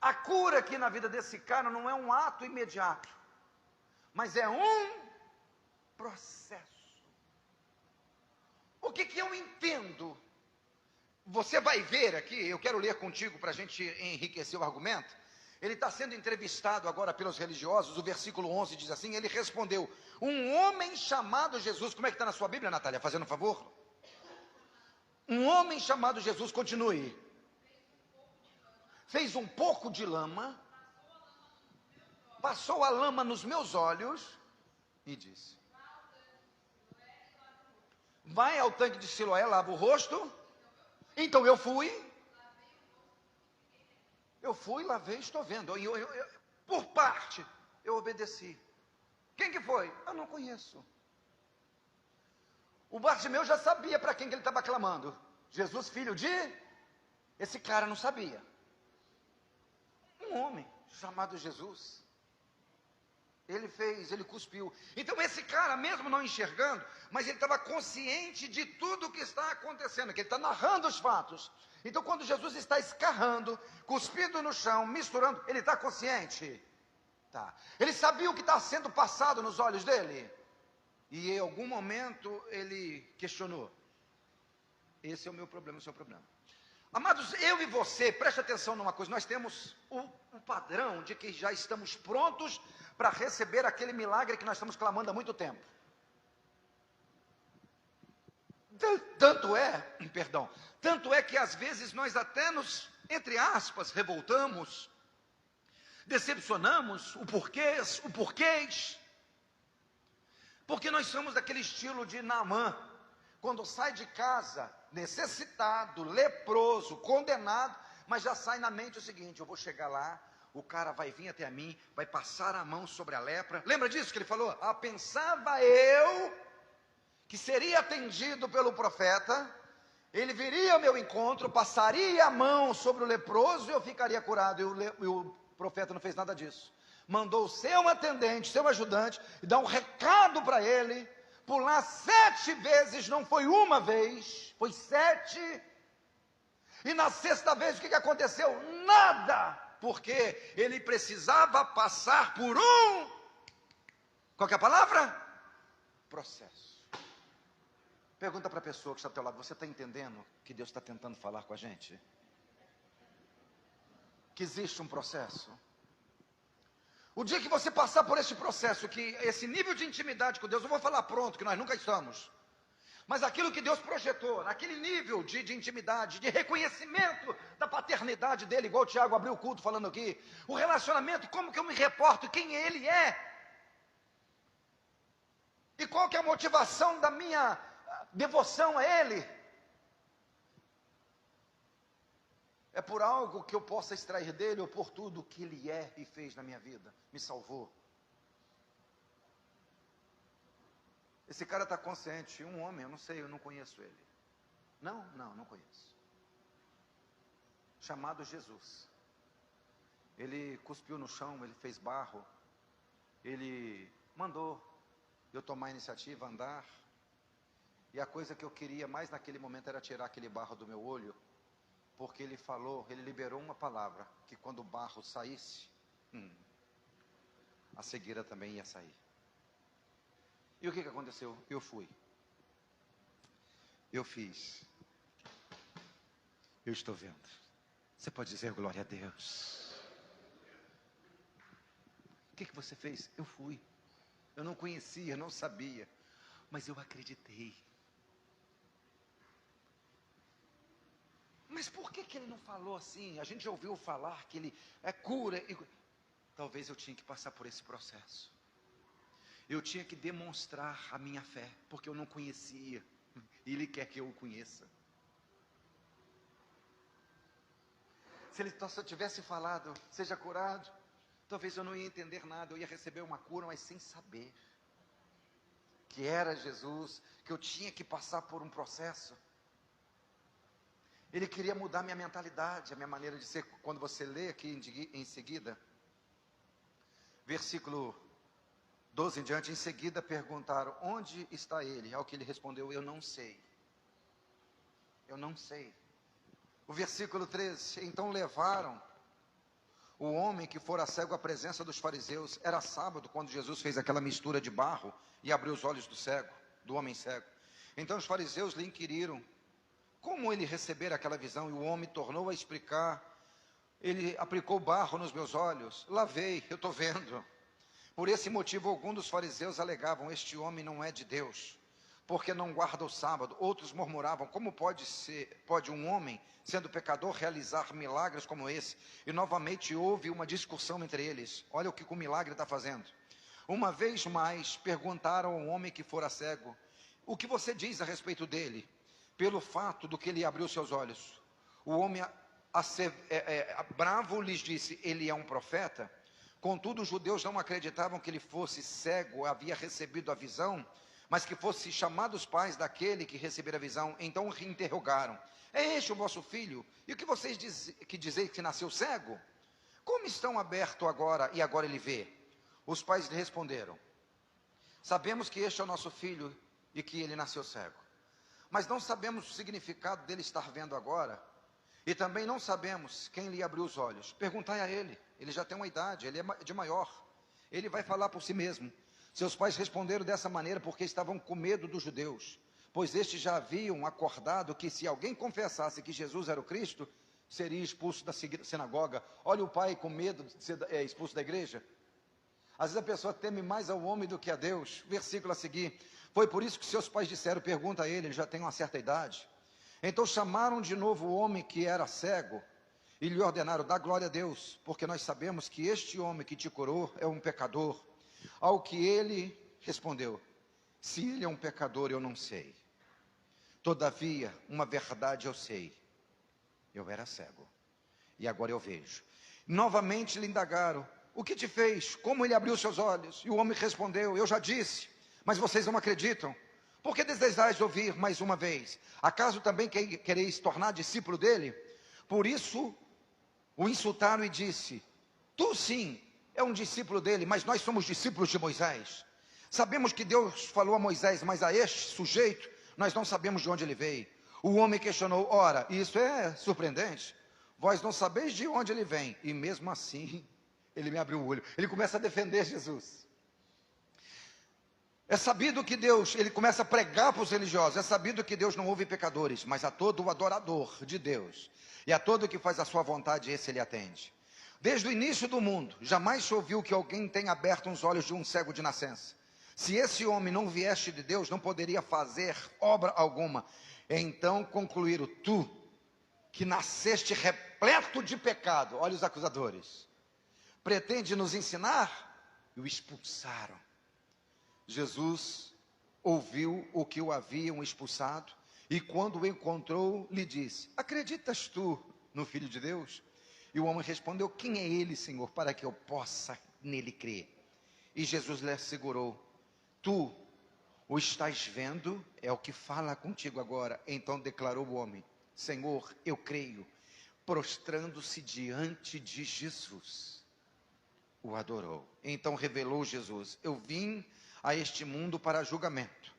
Speaker 1: A cura aqui na vida desse cara não é um ato imediato, mas é um processo. O que eu entendo? Você vai ver aqui, eu quero ler contigo para a gente enriquecer o argumento. Ele está sendo entrevistado agora pelos religiosos, o versículo 11 diz assim, ele respondeu, um homem chamado Jesus, como é que está na sua Bíblia, Natália, fazendo um favor? Um homem chamado Jesus, continue, fez um pouco de lama, passou a lama nos meus olhos, e disse, vai ao tanque de Siloé, lava o rosto. Então eu fui, lavei, estou vendo. Por parte, eu obedeci. Quem que foi? Eu não conheço. O Bartimeu já sabia para quem que ele estava clamando. Jesus, filho de... Esse cara não sabia. Um homem chamado Jesus. Ele cuspiu. Então esse cara, mesmo não enxergando, mas ele estava consciente de tudo o que está acontecendo, que ele está narrando os fatos. Então quando Jesus está escarrando, cuspindo no chão, misturando, ele está consciente? Tá. Ele sabia o que está sendo passado nos olhos dele? E em algum momento ele questionou. Esse é o meu problema, esse é o problema. Amados, eu e você, preste atenção numa coisa, nós temos o padrão de que já estamos prontos para receber aquele milagre que nós estamos clamando há muito tempo. Tanto é que às vezes nós até nos, entre aspas, revoltamos, decepcionamos, o porquês, porque nós somos daquele estilo de Naamã, quando sai de casa, necessitado, leproso, condenado, mas já sai na mente o seguinte, eu vou chegar lá, o cara vai vir até a mim, vai passar a mão sobre a lepra. Lembra disso que ele falou? Pensava eu que seria atendido pelo profeta, ele viria ao meu encontro, passaria a mão sobre o leproso e eu ficaria curado. E o profeta não fez nada disso. Mandou o seu atendente, seu ajudante, e dar um recado para ele, pular 7 vezes, não foi uma vez, foi 7. E na 6ª vez o que aconteceu? Nada! Porque ele precisava passar por qual que é a palavra? Processo. Pergunta para a pessoa que está ao teu lado, você está entendendo que Deus está tentando falar com a gente? Que existe um processo. O dia que você passar por esse processo, que esse nível de intimidade com Deus, eu vou falar pronto, que nós nunca estamos, mas aquilo que Deus projetou, naquele nível de intimidade, de reconhecimento da paternidade dele, igual o Tiago abriu o culto falando aqui, o relacionamento, como que eu me reporto, quem ele é, e qual que é a motivação da minha devoção a ele, é por algo que eu possa extrair dele, ou por tudo que ele é e fez na minha vida, me salvou. Esse cara está consciente, um homem, eu não sei, eu não conheço ele. Não conheço. Chamado Jesus. Ele cuspiu no chão, ele fez barro, ele mandou eu tomar a iniciativa, andar. E a coisa que eu queria mais naquele momento era tirar aquele barro do meu olho, porque ele falou, ele liberou uma palavra, que quando o barro saísse, a cegueira também ia sair. E o que aconteceu? Eu fui. Eu fiz. Eu estou vendo. Você pode dizer glória a Deus. O que você fez? Eu fui. Eu não conhecia, não sabia, mas eu acreditei. Mas por que ele não falou assim? A gente já ouviu falar que ele é cura. Talvez eu tinha que passar por esse processo. Eu tinha que demonstrar a minha fé, porque eu não conhecia. E Ele quer que eu o conheça. Se Ele só tivesse falado, seja curado, talvez eu não ia entender nada. Eu ia receber uma cura, mas sem saber que era Jesus, que eu tinha que passar por um processo. Ele queria mudar minha mentalidade, a minha maneira de ser. Quando você lê aqui em seguida, versículo 12 em diante, em seguida perguntaram, onde está ele? Ao que ele respondeu, eu não sei. Eu não sei. O versículo 13, então levaram o homem que fora cego à presença dos fariseus. Era sábado quando Jesus fez aquela mistura de barro e abriu os olhos do cego, do homem cego. Então os fariseus lhe inquiriram como ele recebera aquela visão, e o homem tornou a explicar. Ele aplicou barro nos meus olhos, lavei, eu estou vendo. Por esse motivo, alguns dos fariseus alegavam, este homem não é de Deus, porque não guarda o sábado. Outros murmuravam, como pode um homem, sendo pecador, realizar milagres como esse? E novamente houve uma discussão entre eles. Olha o que o milagre está fazendo. Uma vez mais, perguntaram ao homem que fora cego, o que você diz a respeito dele? Pelo fato do que ele abriu seus olhos. O homem bravo lhes disse, ele é um profeta. Contudo, os judeus não acreditavam que ele fosse cego, havia recebido a visão, mas que fosse chamado os pais daquele que recebera a visão. Então o interrogaram, é este o vosso filho? E o que vocês dizeis que nasceu cego? Como estão abertos agora, e agora ele vê? Os pais lhe responderam, sabemos que este é o nosso filho, e que ele nasceu cego. Mas não sabemos o significado dele estar vendo agora, e também não sabemos quem lhe abriu os olhos. Perguntai a ele, ele já tem uma idade, ele é de maior, ele vai falar por si mesmo. Seus pais responderam dessa maneira porque estavam com medo dos judeus, pois estes já haviam acordado que se alguém confessasse que Jesus era o Cristo, seria expulso da sinagoga. Olha o pai com medo de ser expulso da igreja. Às vezes a pessoa teme mais ao homem do que a Deus. Versículo a seguir, foi por isso que seus pais disseram, pergunta a ele já tem uma certa idade. Então chamaram de novo o homem que era cego e lhe ordenaram, dá glória a Deus, porque nós sabemos que este homem que te curou é um pecador. Ao que ele respondeu, se ele é um pecador eu não sei, todavia uma verdade eu sei, eu era cego e agora eu vejo. Novamente lhe indagaram, o que te fez? Como ele abriu seus olhos? E o homem respondeu, eu já disse, mas vocês não acreditam. Por que desejais ouvir mais uma vez? Acaso também quereis tornar discípulo dele? Por isso o insultaram e disse, tu sim é um discípulo dele, mas nós somos discípulos de Moisés. Sabemos que Deus falou a Moisés, mas a este sujeito nós não sabemos de onde ele veio. O homem questionou, ora, isso é surpreendente, vós não sabeis de onde ele vem, e mesmo assim ele me abriu o olho. Ele começa a defender Jesus. É sabido que Deus, ele começa a pregar para os religiosos, é sabido que Deus não ouve pecadores, mas a todo o adorador de Deus, e a todo que faz a sua vontade, esse ele atende. Desde o início do mundo, jamais se ouviu que alguém tenha aberto os olhos de um cego de nascença. Se esse homem não vieste de Deus, não poderia fazer obra alguma. Então concluíram, tu, que nasceste repleto de pecado, olha os acusadores, pretende nos ensinar? E o expulsaram. Jesus ouviu o que o haviam expulsado, e quando o encontrou, lhe disse, acreditas tu no Filho de Deus? E o homem respondeu, quem é ele, Senhor, para que eu possa nele crer? E Jesus lhe assegurou, tu o estás vendo, é o que fala contigo agora. Então declarou o homem, Senhor, eu creio, prostrando-se diante de Jesus, o adorou. Então revelou Jesus, eu vim a este mundo para julgamento,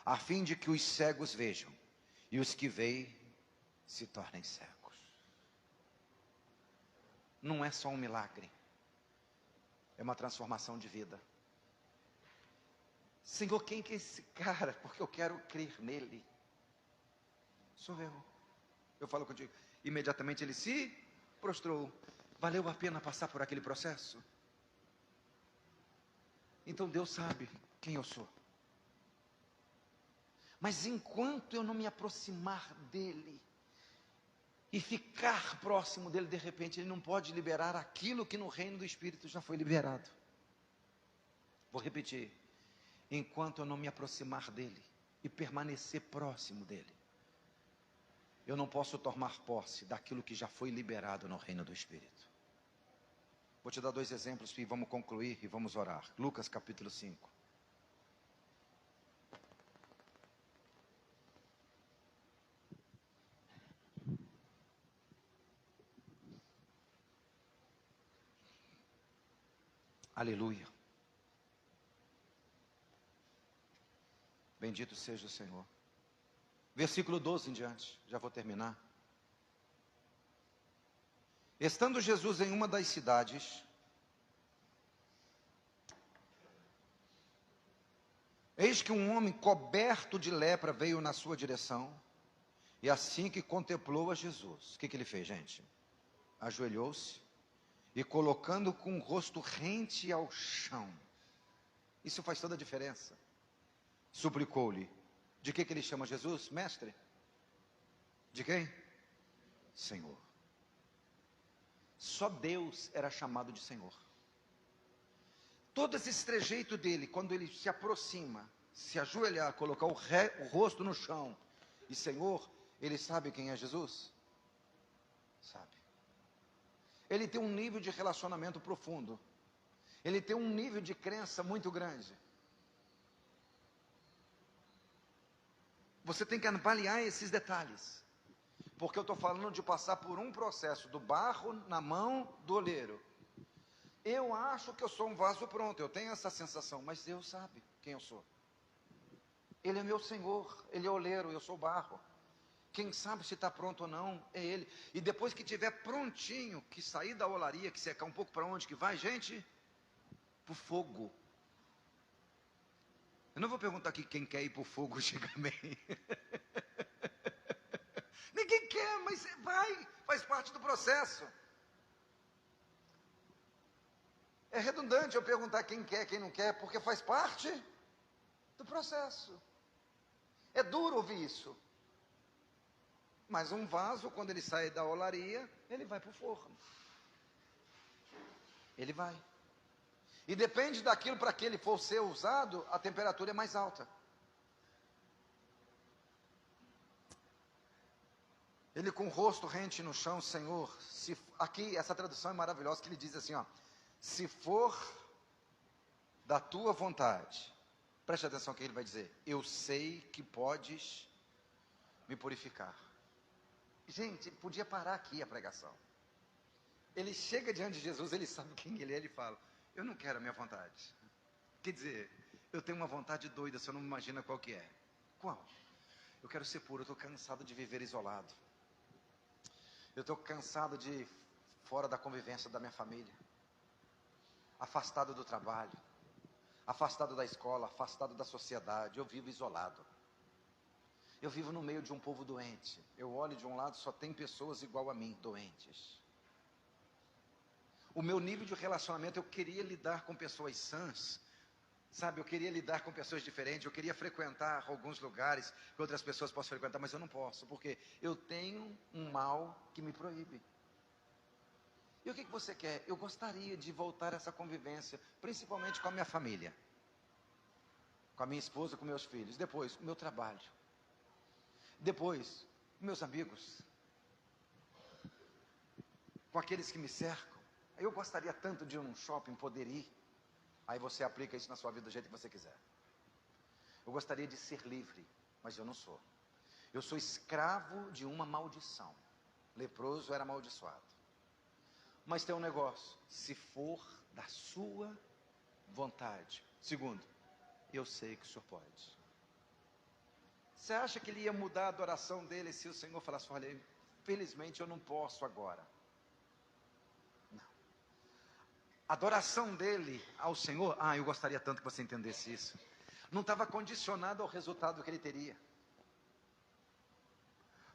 Speaker 1: a fim de que os cegos vejam, e os que veem se tornem cegos. Não é só um milagre, é uma transformação de vida. Senhor, quem que é esse cara? Porque eu quero crer nele. Sou eu. Eu falo contigo. Imediatamente ele se prostrou. Valeu a pena passar por aquele processo? Então Deus sabe quem eu sou. Mas enquanto eu não me aproximar dele e ficar próximo dele, de repente ele não pode liberar aquilo que no reino do Espírito já foi liberado. Vou repetir. Enquanto eu não me aproximar dele e permanecer próximo dele, eu não posso tomar posse daquilo que já foi liberado no reino do Espírito. Vou te dar 2 exemplos e vamos concluir e vamos orar. Lucas capítulo 5. Aleluia. Bendito seja o Senhor. Versículo 12 em diante, já vou terminar. Estando Jesus em uma das cidades, eis que um homem coberto de lepra veio na sua direção, e assim que contemplou a Jesus, o que ele fez, gente? Ajoelhou-se, e colocando com o rosto rente ao chão, isso faz toda a diferença, suplicou-lhe. De que ele chama Jesus? Mestre? De quem? Senhor. Só Deus era chamado de Senhor. Todo esse trejeito dele, quando ele se aproxima, se ajoelhar, colocar o rosto no chão, e Senhor, ele sabe quem é Jesus? Sabe. Ele tem um nível de relacionamento profundo. Ele tem um nível de crença muito grande. Você tem que avaliar esses detalhes. Porque eu estou falando de passar por um processo do barro na mão do oleiro. Eu acho que eu sou um vaso pronto, eu tenho essa sensação, mas Deus sabe quem eu sou. Ele é meu Senhor, Ele é oleiro, eu sou barro. Quem sabe se está pronto ou não, é Ele. E depois que estiver prontinho, que sair da olaria, que secar um pouco, para onde que vai, gente? Para o fogo. Eu não vou perguntar aqui quem quer ir para o fogo, diga amém. Ninguém quer, mas vai, faz parte do processo. É redundante eu perguntar quem quer, quem não quer, porque faz parte do processo. É duro ouvir isso. Mas um vaso, quando ele sai da olaria, ele vai para o forno. Ele vai. E depende daquilo para que ele for ser usado, a temperatura é mais alta. Ele com o rosto rente no chão, Senhor, aqui essa tradução é maravilhosa, que ele diz assim, ó, se for da tua vontade, preste atenção no que ele vai dizer, eu sei que podes me purificar. Gente, ele podia parar aqui a pregação. Ele chega diante de Jesus, ele sabe quem ele é, ele fala, eu não quero a minha vontade. Quer dizer, eu tenho uma vontade doida, você não me imagina qual que é. Qual? Eu quero ser puro, eu estou cansado de viver isolado. Eu estou cansado de ir fora da convivência da minha família. Afastado do trabalho. Afastado da escola, afastado da sociedade. Eu vivo isolado. Eu vivo no meio de um povo doente. Eu olho de um lado, só tem pessoas igual a mim, doentes. O meu nível de relacionamento, eu queria lidar com pessoas sãs. Sabe, eu queria lidar com pessoas diferentes, eu queria frequentar alguns lugares que outras pessoas possam frequentar, mas eu não posso, porque eu tenho um mal que me proíbe. E o que você quer? Eu gostaria de voltar a essa convivência, principalmente com a minha família, com a minha esposa, com meus filhos, depois, o meu trabalho, depois, meus amigos, com aqueles que me cercam. Eu gostaria tanto de ir num shopping, poder ir. Aí você aplica isso na sua vida do jeito que você quiser. Eu gostaria de ser livre, mas eu não sou. Eu sou escravo de uma maldição. Leproso era amaldiçoado. Mas tem um negócio, se for da sua vontade. Segundo, eu sei que o Senhor pode. Você acha que ele ia mudar a adoração dele se o Senhor falasse, olha, infelizmente eu não posso agora. A adoração dele ao Senhor, eu gostaria tanto que você entendesse isso, não estava condicionado ao resultado que ele teria.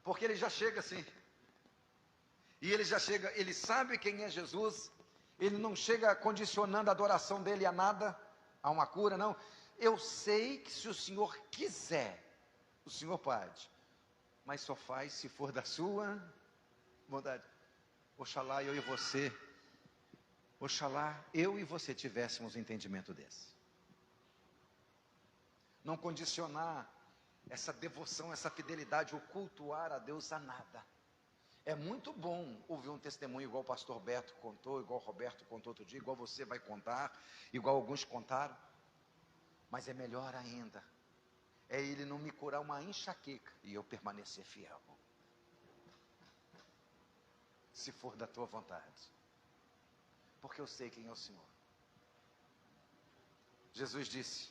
Speaker 1: Porque ele já chega assim, E ele já chega, ele sabe quem é Jesus, ele não chega condicionando a adoração dele a nada, a uma cura, não. Eu sei que se o Senhor quiser, o Senhor pode, mas só faz se for da sua vontade. Oxalá eu e você tivéssemos um entendimento desse. Não condicionar essa devoção, essa fidelidade, o cultuar a Deus a nada. É muito bom ouvir um testemunho igual o pastor Beto contou, igual o Roberto contou outro dia, igual você vai contar, igual alguns contaram. Mas é melhor ainda, é ele não me curar uma enxaqueca e eu permanecer fiel. Se for da tua vontade. Porque eu sei quem é o Senhor. Jesus disse,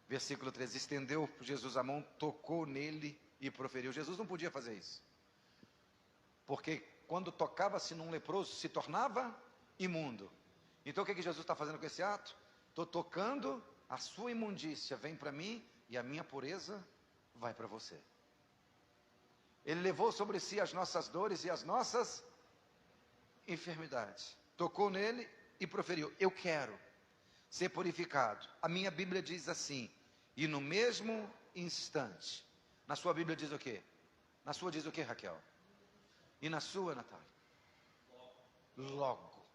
Speaker 1: versículo 13, estendeu Jesus a mão, tocou nele e proferiu. Jesus não podia fazer isso. Porque quando tocava-se num leproso, se tornava imundo. Então o que Jesus está fazendo com esse ato? Estou tocando, a sua imundícia vem para mim e a minha pureza vai para você. Ele levou sobre si as nossas dores e as nossas enfermidades. Tocou nele e proferiu, eu quero ser purificado. A minha Bíblia diz assim, e no mesmo instante. Na sua Bíblia diz o quê? Na sua diz o quê, Raquel? E na sua, Natália? Logo.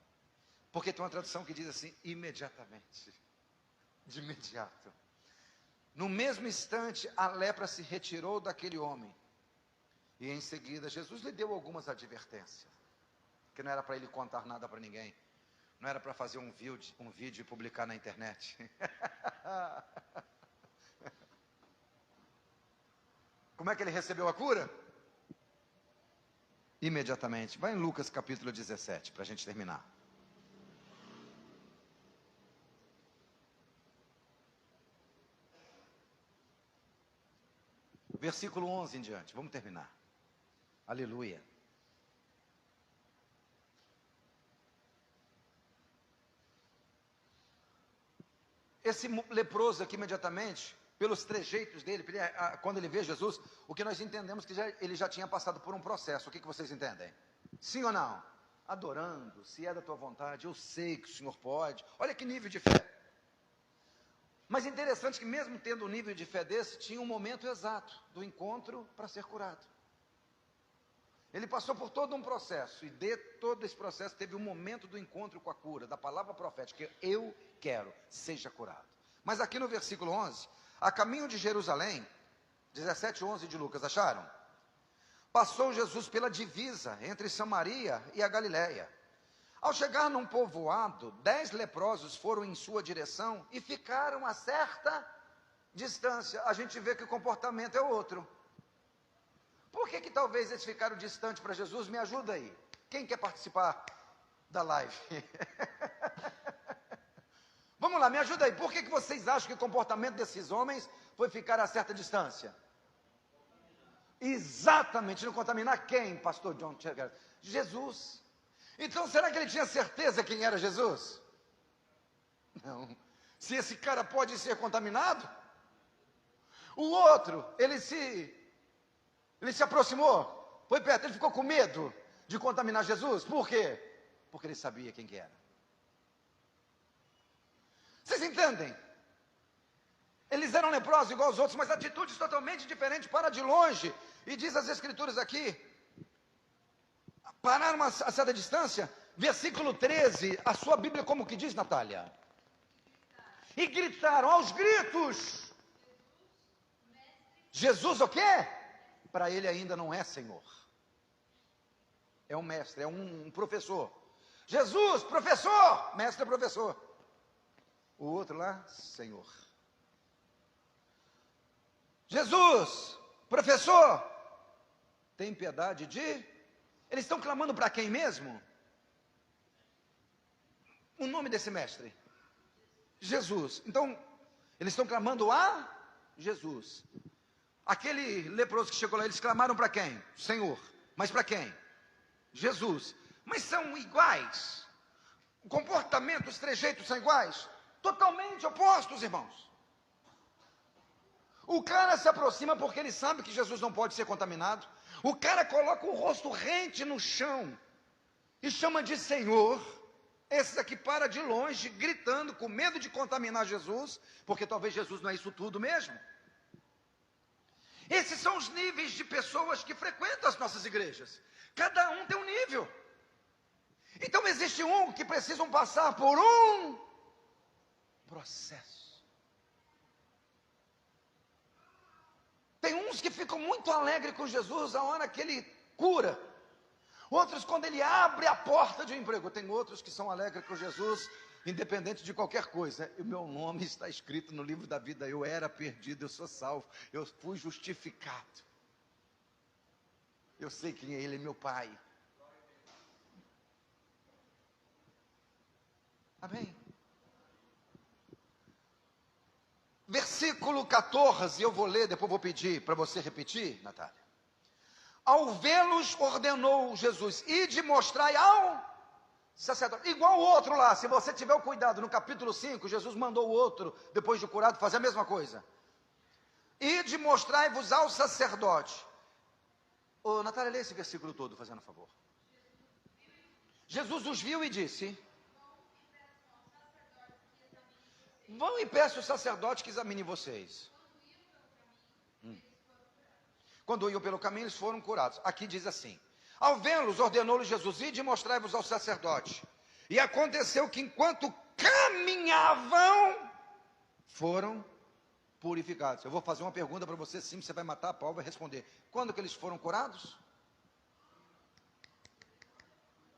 Speaker 1: Porque tem uma tradução que diz assim, imediatamente. De imediato. No mesmo instante, a lepra se retirou daquele homem. E em seguida, Jesus lhe deu algumas advertências. Que não era para ele contar nada para ninguém. Não era para fazer um vídeo e publicar na internet. Como é que ele recebeu a cura? Imediatamente. Vai em Lucas capítulo 17, para a gente terminar. Versículo 11 em diante. Vamos terminar. Aleluia. Esse leproso aqui imediatamente, pelos trejeitos dele, quando ele vê Jesus, o que nós entendemos que ele já tinha passado por um processo. O que vocês entendem? Sim ou não? Adorando, se é da tua vontade, eu sei que o Senhor pode. Olha que nível de fé. Mas interessante que mesmo tendo um nível de fé desse, tinha um momento exato do encontro para ser curado. Ele passou por todo um processo, e de todo esse processo teve um momento do encontro com a cura, da palavra profética, eu quero, seja curado. Mas aqui no versículo 11, a caminho de Jerusalém, 17:11 de Lucas, acharam? Passou Jesus pela divisa entre Samaria e a Galileia. Ao chegar num povoado, 10 leprosos foram em sua direção e ficaram a certa distância. A gente vê que o comportamento é outro. Por que talvez eles ficaram distantes para Jesus? Me ajuda aí. Quem quer participar da live? Vamos lá, me ajuda aí. Por que vocês acham que o comportamento desses homens foi ficar a certa distância? Exatamente, não contaminar quem, pastor John? Jesus. Então, será que ele tinha certeza quem era Jesus? Não. Se esse cara pode ser contaminado, o outro, ele se aproximou, foi perto, ele ficou com medo de contaminar Jesus. Por quê? Porque ele sabia quem que era. Vocês entendem? Eles eram leprosos igual aos outros, mas atitudes totalmente diferentes, para de longe. E diz as escrituras aqui, pararam a certa distância, versículo 13, a sua Bíblia como que diz, Natália? E gritaram aos gritos, Jesus o quê? Para ele ainda não é Senhor. É um mestre, é um professor. Jesus, professor, mestre é professor. O outro lá, Senhor. Jesus, professor, tem piedade de... Eles estão clamando para quem mesmo? O nome desse mestre? Jesus. Então, eles estão clamando a Jesus. Aquele leproso que chegou lá, eles clamaram para quem? Senhor. Mas para quem? Jesus. Mas são iguais. O comportamento, os trejeitos são iguais. Totalmente opostos, irmãos. O cara se aproxima porque ele sabe que Jesus não pode ser contaminado. O cara coloca o rosto rente no chão. e chama de Senhor, esse aqui para de longe, gritando, com medo de contaminar Jesus, porque talvez Jesus não é isso tudo mesmo. Esses são os níveis de pessoas que frequentam as nossas igrejas. Cada um tem um nível. Então existe um que precisam passar por um processo. Tem uns que ficam muito alegres com Jesus a hora que ele cura. Outros quando ele abre a porta de um emprego. Tem outros que são alegres com Jesus, independente de qualquer coisa. O meu nome está escrito no livro da vida. Eu era perdido, eu sou salvo. Eu fui justificado. Eu sei quem é Ele, é meu Pai. Amém? Versículo 14, eu vou ler, depois vou pedir para você repetir, Natália. Ao vê-los, ordenou Jesus, ide mostrai ao sacerdote. Igual o outro lá, se você tiver o cuidado, no capítulo 5, Jesus mandou o outro, depois de curado, fazer a mesma coisa. Ide mostrai-vos ao sacerdote. Ô, Natália, lê esse versículo todo, fazendo favor. Jesus os viu e disse: vão e peçam o sacerdote que examine vocês. Quando iam pelo caminho, eles foram curados. Aqui diz assim: ao vê-los, ordenou-lhes Jesus: ide mostrai-vos ao sacerdote. E aconteceu que enquanto caminhavam, foram purificados. Eu vou fazer uma pergunta para você, sim, você vai matar a pau, vai responder. Quando que eles foram curados?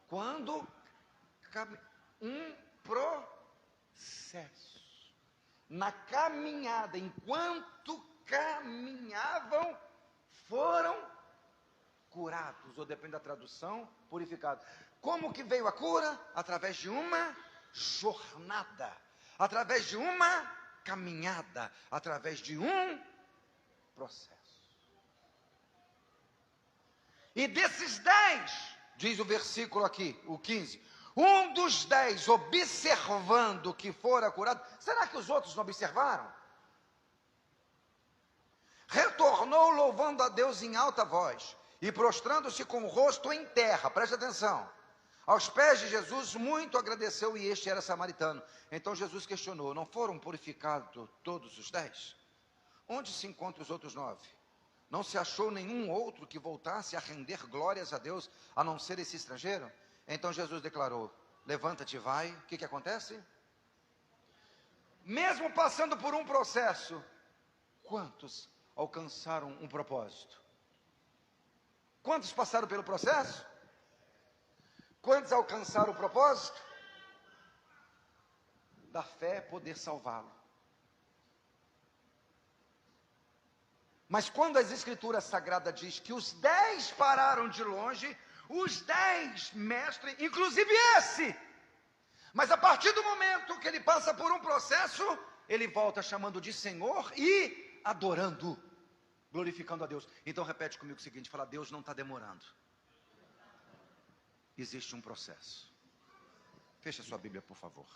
Speaker 1: Quando um processo. Na caminhada, enquanto caminhavam, foram curados, ou depende da tradução, purificados. Como que veio a cura? Através de uma jornada, através de uma caminhada, através de um processo. E desses 10, diz o versículo aqui, o 15, um dos 10 observando que fora curado. Será que os outros não observaram? Retornou louvando a Deus em alta voz e prostrando-se com o rosto em terra. Preste atenção. Aos pés de Jesus muito agradeceu, e este era samaritano. Então Jesus questionou: não foram purificados todos os 10? Onde se encontram os outros 9? Não se achou nenhum outro que voltasse a render glórias a Deus, a não ser esse estrangeiro? Então Jesus declarou: levanta-te e vai. O que acontece? Mesmo passando por um processo, quantos alcançaram um propósito? Quantos passaram pelo processo? Quantos alcançaram o propósito? Da fé poder salvá-lo. Mas quando as escrituras sagradas diz que os 10 pararam de longe, os 10 mestres, inclusive esse, mas a partir do momento que ele passa por um processo, ele volta chamando de Senhor e adorando, glorificando a Deus. Então repete comigo o seguinte, fala: Deus não está demorando. Existe um processo. Fecha sua Bíblia, por favor.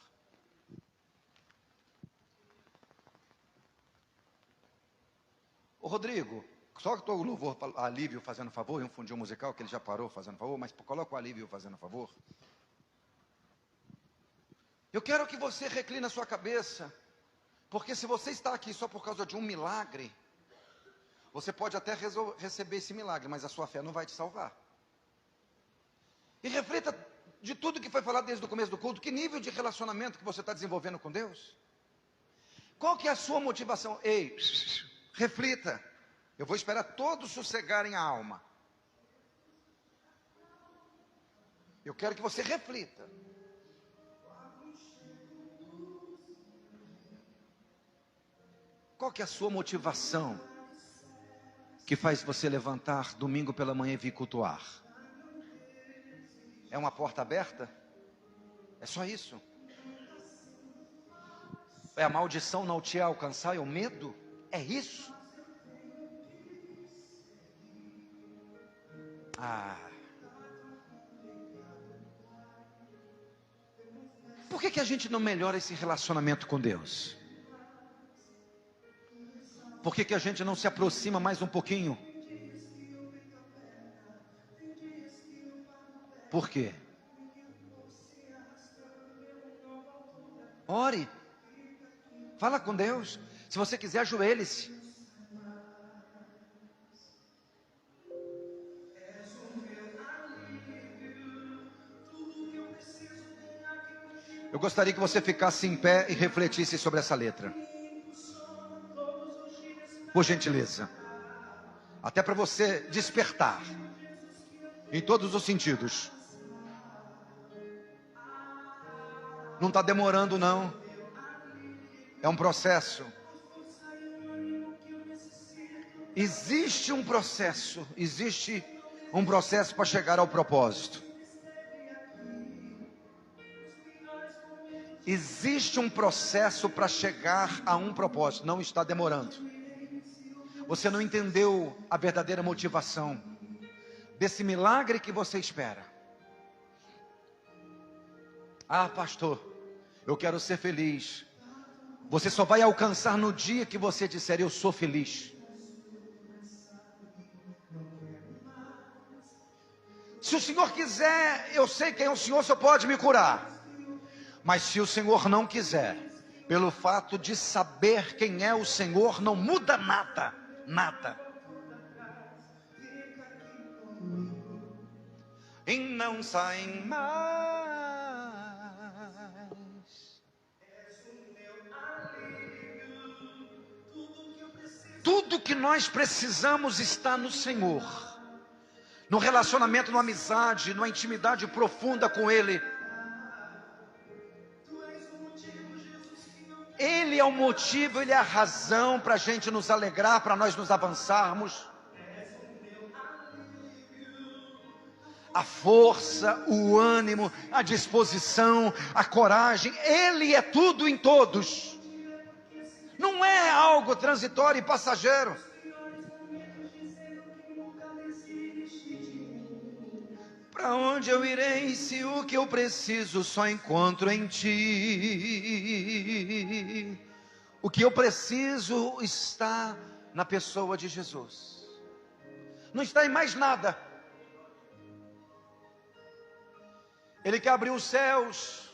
Speaker 1: Ô Rodrigo, só que o louvor Alívio fazendo favor, e um fundinho musical que ele já parou fazendo favor, mas coloca o Alívio fazendo favor. Eu quero que você recline a sua cabeça, porque se você está aqui só por causa de um milagre, você pode até receber esse milagre, mas a sua fé não vai te salvar. E reflita de tudo que foi falado desde o começo do culto, que nível de relacionamento que você está desenvolvendo com Deus? Qual que é a sua motivação? Ei, reflita. Eu vou esperar todos sossegarem a alma. Eu quero que você reflita. Qual que é a sua motivação que faz você levantar domingo pela manhã e vir cultuar? É uma porta aberta? É só isso? É a maldição não te alcançar? É o medo? É isso? Por que a gente não melhora esse relacionamento com Deus? Por que a gente não se aproxima mais um pouquinho? Por quê? Ore. Fala com Deus. Se você quiser, ajoelhe-se. Eu gostaria que você ficasse em pé e refletisse sobre essa letra. Por gentileza. Até para você despertar. Em todos os sentidos. Não está demorando, não. É um processo. Existe um processo para chegar ao propósito. Existe um processo para chegar a um propósito. Não está demorando. Você não entendeu a verdadeira motivação desse milagre que você espera. Ah, pastor, eu quero ser feliz. Você só vai alcançar no dia que você disser: eu sou feliz. Se o Senhor quiser, eu sei quem é o Senhor, só pode me curar. Mas se o Senhor não quiser, pelo fato de saber quem é o Senhor, não muda nada, nada. E não saem mais. Tudo que nós precisamos está no Senhor. No relacionamento, na amizade, numa intimidade profunda com Ele. Ele é o motivo, Ele é a razão para a gente nos alegrar, para nós nos avançarmos. A força, o ânimo, a disposição, a coragem, Ele é tudo em todos. Não é algo transitório e passageiro. Para onde eu irei se o que eu preciso só encontro em Ti? O que eu preciso está na pessoa de Jesus. Não está em mais nada. Ele quer abrir os céus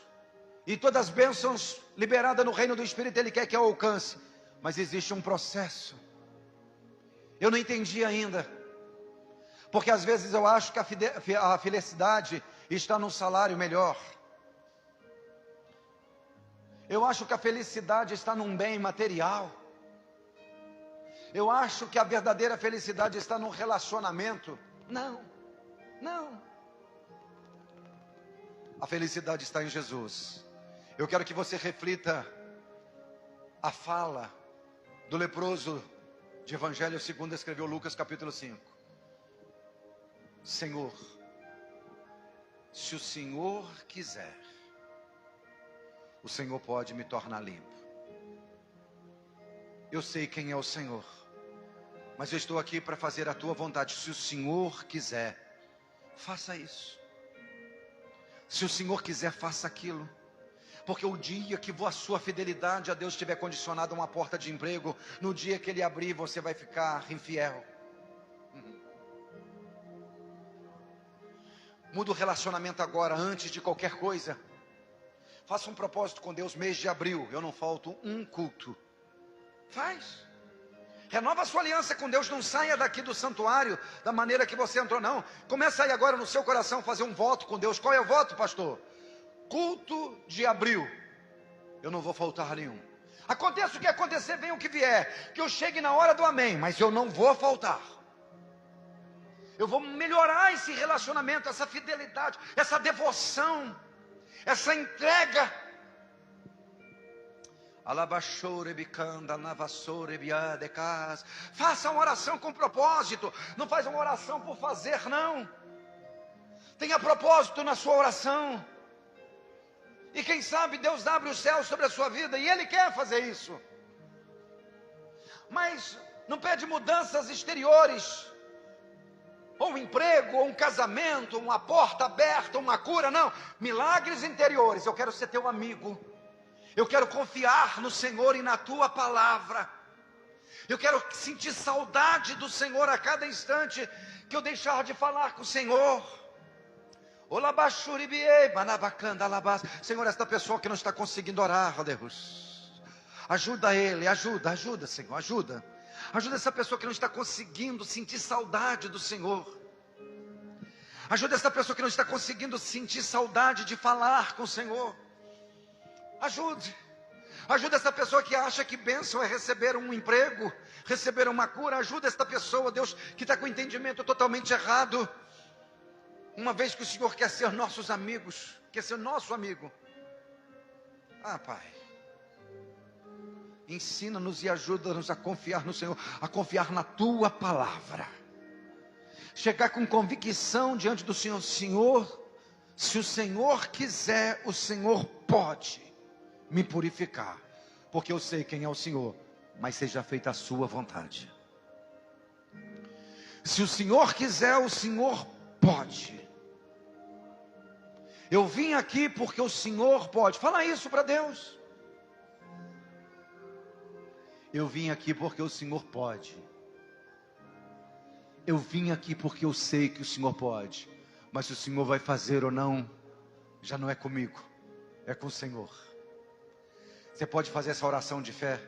Speaker 1: e todas as bênçãos liberadas no reino do Espírito, Ele quer que eu alcance. Mas existe um processo. Eu não entendi ainda. Porque às vezes eu acho que a felicidade está num salário melhor. Eu acho que a felicidade está num bem material. Eu acho que a verdadeira felicidade está num relacionamento. Não, não. A felicidade está em Jesus. Eu quero que você reflita a fala do leproso de Evangelho segundo escreveu Lucas capítulo 5. Senhor, se o Senhor quiser, o Senhor pode me tornar limpo. Eu sei quem é o Senhor, mas eu estou aqui para fazer a tua vontade. Se o Senhor quiser, faça isso. Se o Senhor quiser, faça aquilo. Porque o dia que a sua fidelidade a Deus estiver condicionada a uma porta de emprego, no dia que Ele abrir, você vai ficar infiel. Muda o relacionamento agora, antes de qualquer coisa. Faça um propósito com Deus, mês de abril, eu não falto um culto. Faz. Renova a sua aliança com Deus, não saia daqui do santuário da maneira que você entrou, não. Começa aí agora no seu coração fazer um voto com Deus. Qual é o voto, pastor? Culto de abril. Eu não vou faltar nenhum. Aconteça o que acontecer, venha o que vier. Que eu chegue na hora do amém, mas eu não vou faltar. Eu vou melhorar esse relacionamento, essa fidelidade, essa devoção, essa entrega. Faça uma oração com propósito. Não faz uma oração por fazer, não. Tenha propósito na sua oração. E quem sabe Deus abre os céus sobre a sua vida, e Ele quer fazer isso. Mas não pede mudanças exteriores, ou um emprego, ou um casamento, uma porta aberta, uma cura, não. Milagres interiores. Eu quero ser teu amigo. Eu quero confiar no Senhor e na tua palavra. Eu quero sentir saudade do Senhor a cada instante que eu deixar de falar com o Senhor. Senhor, esta pessoa que não está conseguindo orar, ó Deus, ajuda ele, ajuda, Senhor, ajuda. Ajuda essa pessoa que não está conseguindo sentir saudade do Senhor. Ajuda essa pessoa que não está conseguindo sentir saudade de falar com o Senhor. Ajude. Ajuda essa pessoa que acha que bênção é receber um emprego, receber uma cura. Ajuda esta pessoa, Deus, que está com o entendimento totalmente errado. Uma vez que o Senhor quer ser nossos amigos, quer ser nosso amigo. Ah, Pai, ensina-nos e ajuda-nos a confiar no Senhor, a confiar na Tua palavra. Chegar com convicção diante do Senhor. Senhor, se o Senhor quiser, o Senhor pode me purificar, porque eu sei quem é o Senhor, mas seja feita a sua vontade. Se o Senhor quiser, o Senhor pode. Eu vim aqui porque o Senhor pode. Fala isso para Deus. Eu vim aqui porque o Senhor pode. Eu vim aqui porque eu sei que o Senhor pode. Mas se o Senhor vai fazer ou não, já não é comigo, é com o Senhor. Você pode fazer essa oração de fé?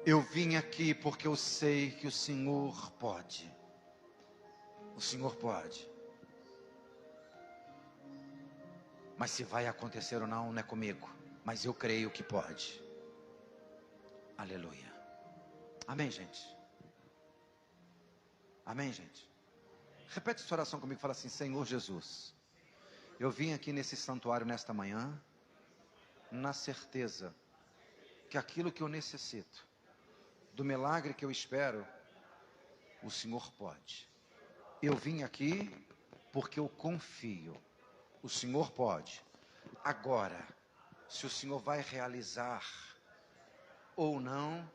Speaker 1: Eu vim aqui porque eu sei que o Senhor pode. O Senhor pode. Mas se vai acontecer ou não, não é comigo. Mas eu creio que pode. Aleluia. Amém, gente? Amém, gente? Repete essa oração comigo. Fala assim: Senhor Jesus, eu vim aqui nesse santuário nesta manhã, na certeza que aquilo que eu necessito, do milagre que eu espero, o Senhor pode. Eu vim aqui porque eu confio. O Senhor pode. Agora, se o Senhor vai realizar ou não,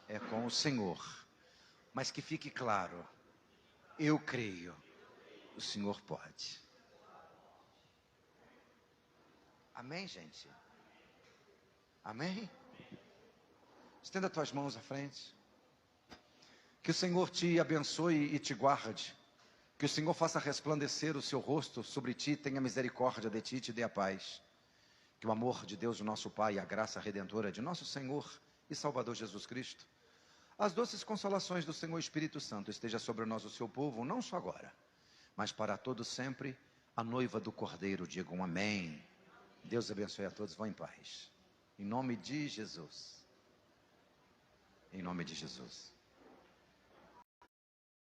Speaker 1: é com o Senhor. Mas que fique claro, eu creio, o Senhor pode. Amém, gente? Amém? Estenda tuas mãos à frente. Que o Senhor te abençoe e te guarde. Que o Senhor faça resplandecer o seu rosto sobre ti, tenha misericórdia de ti e te dê a paz. Que o amor de Deus, o nosso Pai, e a graça redentora de nosso Senhor e Salvador Jesus Cristo, as doces consolações do Senhor Espírito Santo esteja sobre nós, o seu povo, não só agora, mas para todos sempre. A noiva do Cordeiro, digam amém. Deus abençoe a todos, vão em paz. Em nome de Jesus. Em nome de Jesus.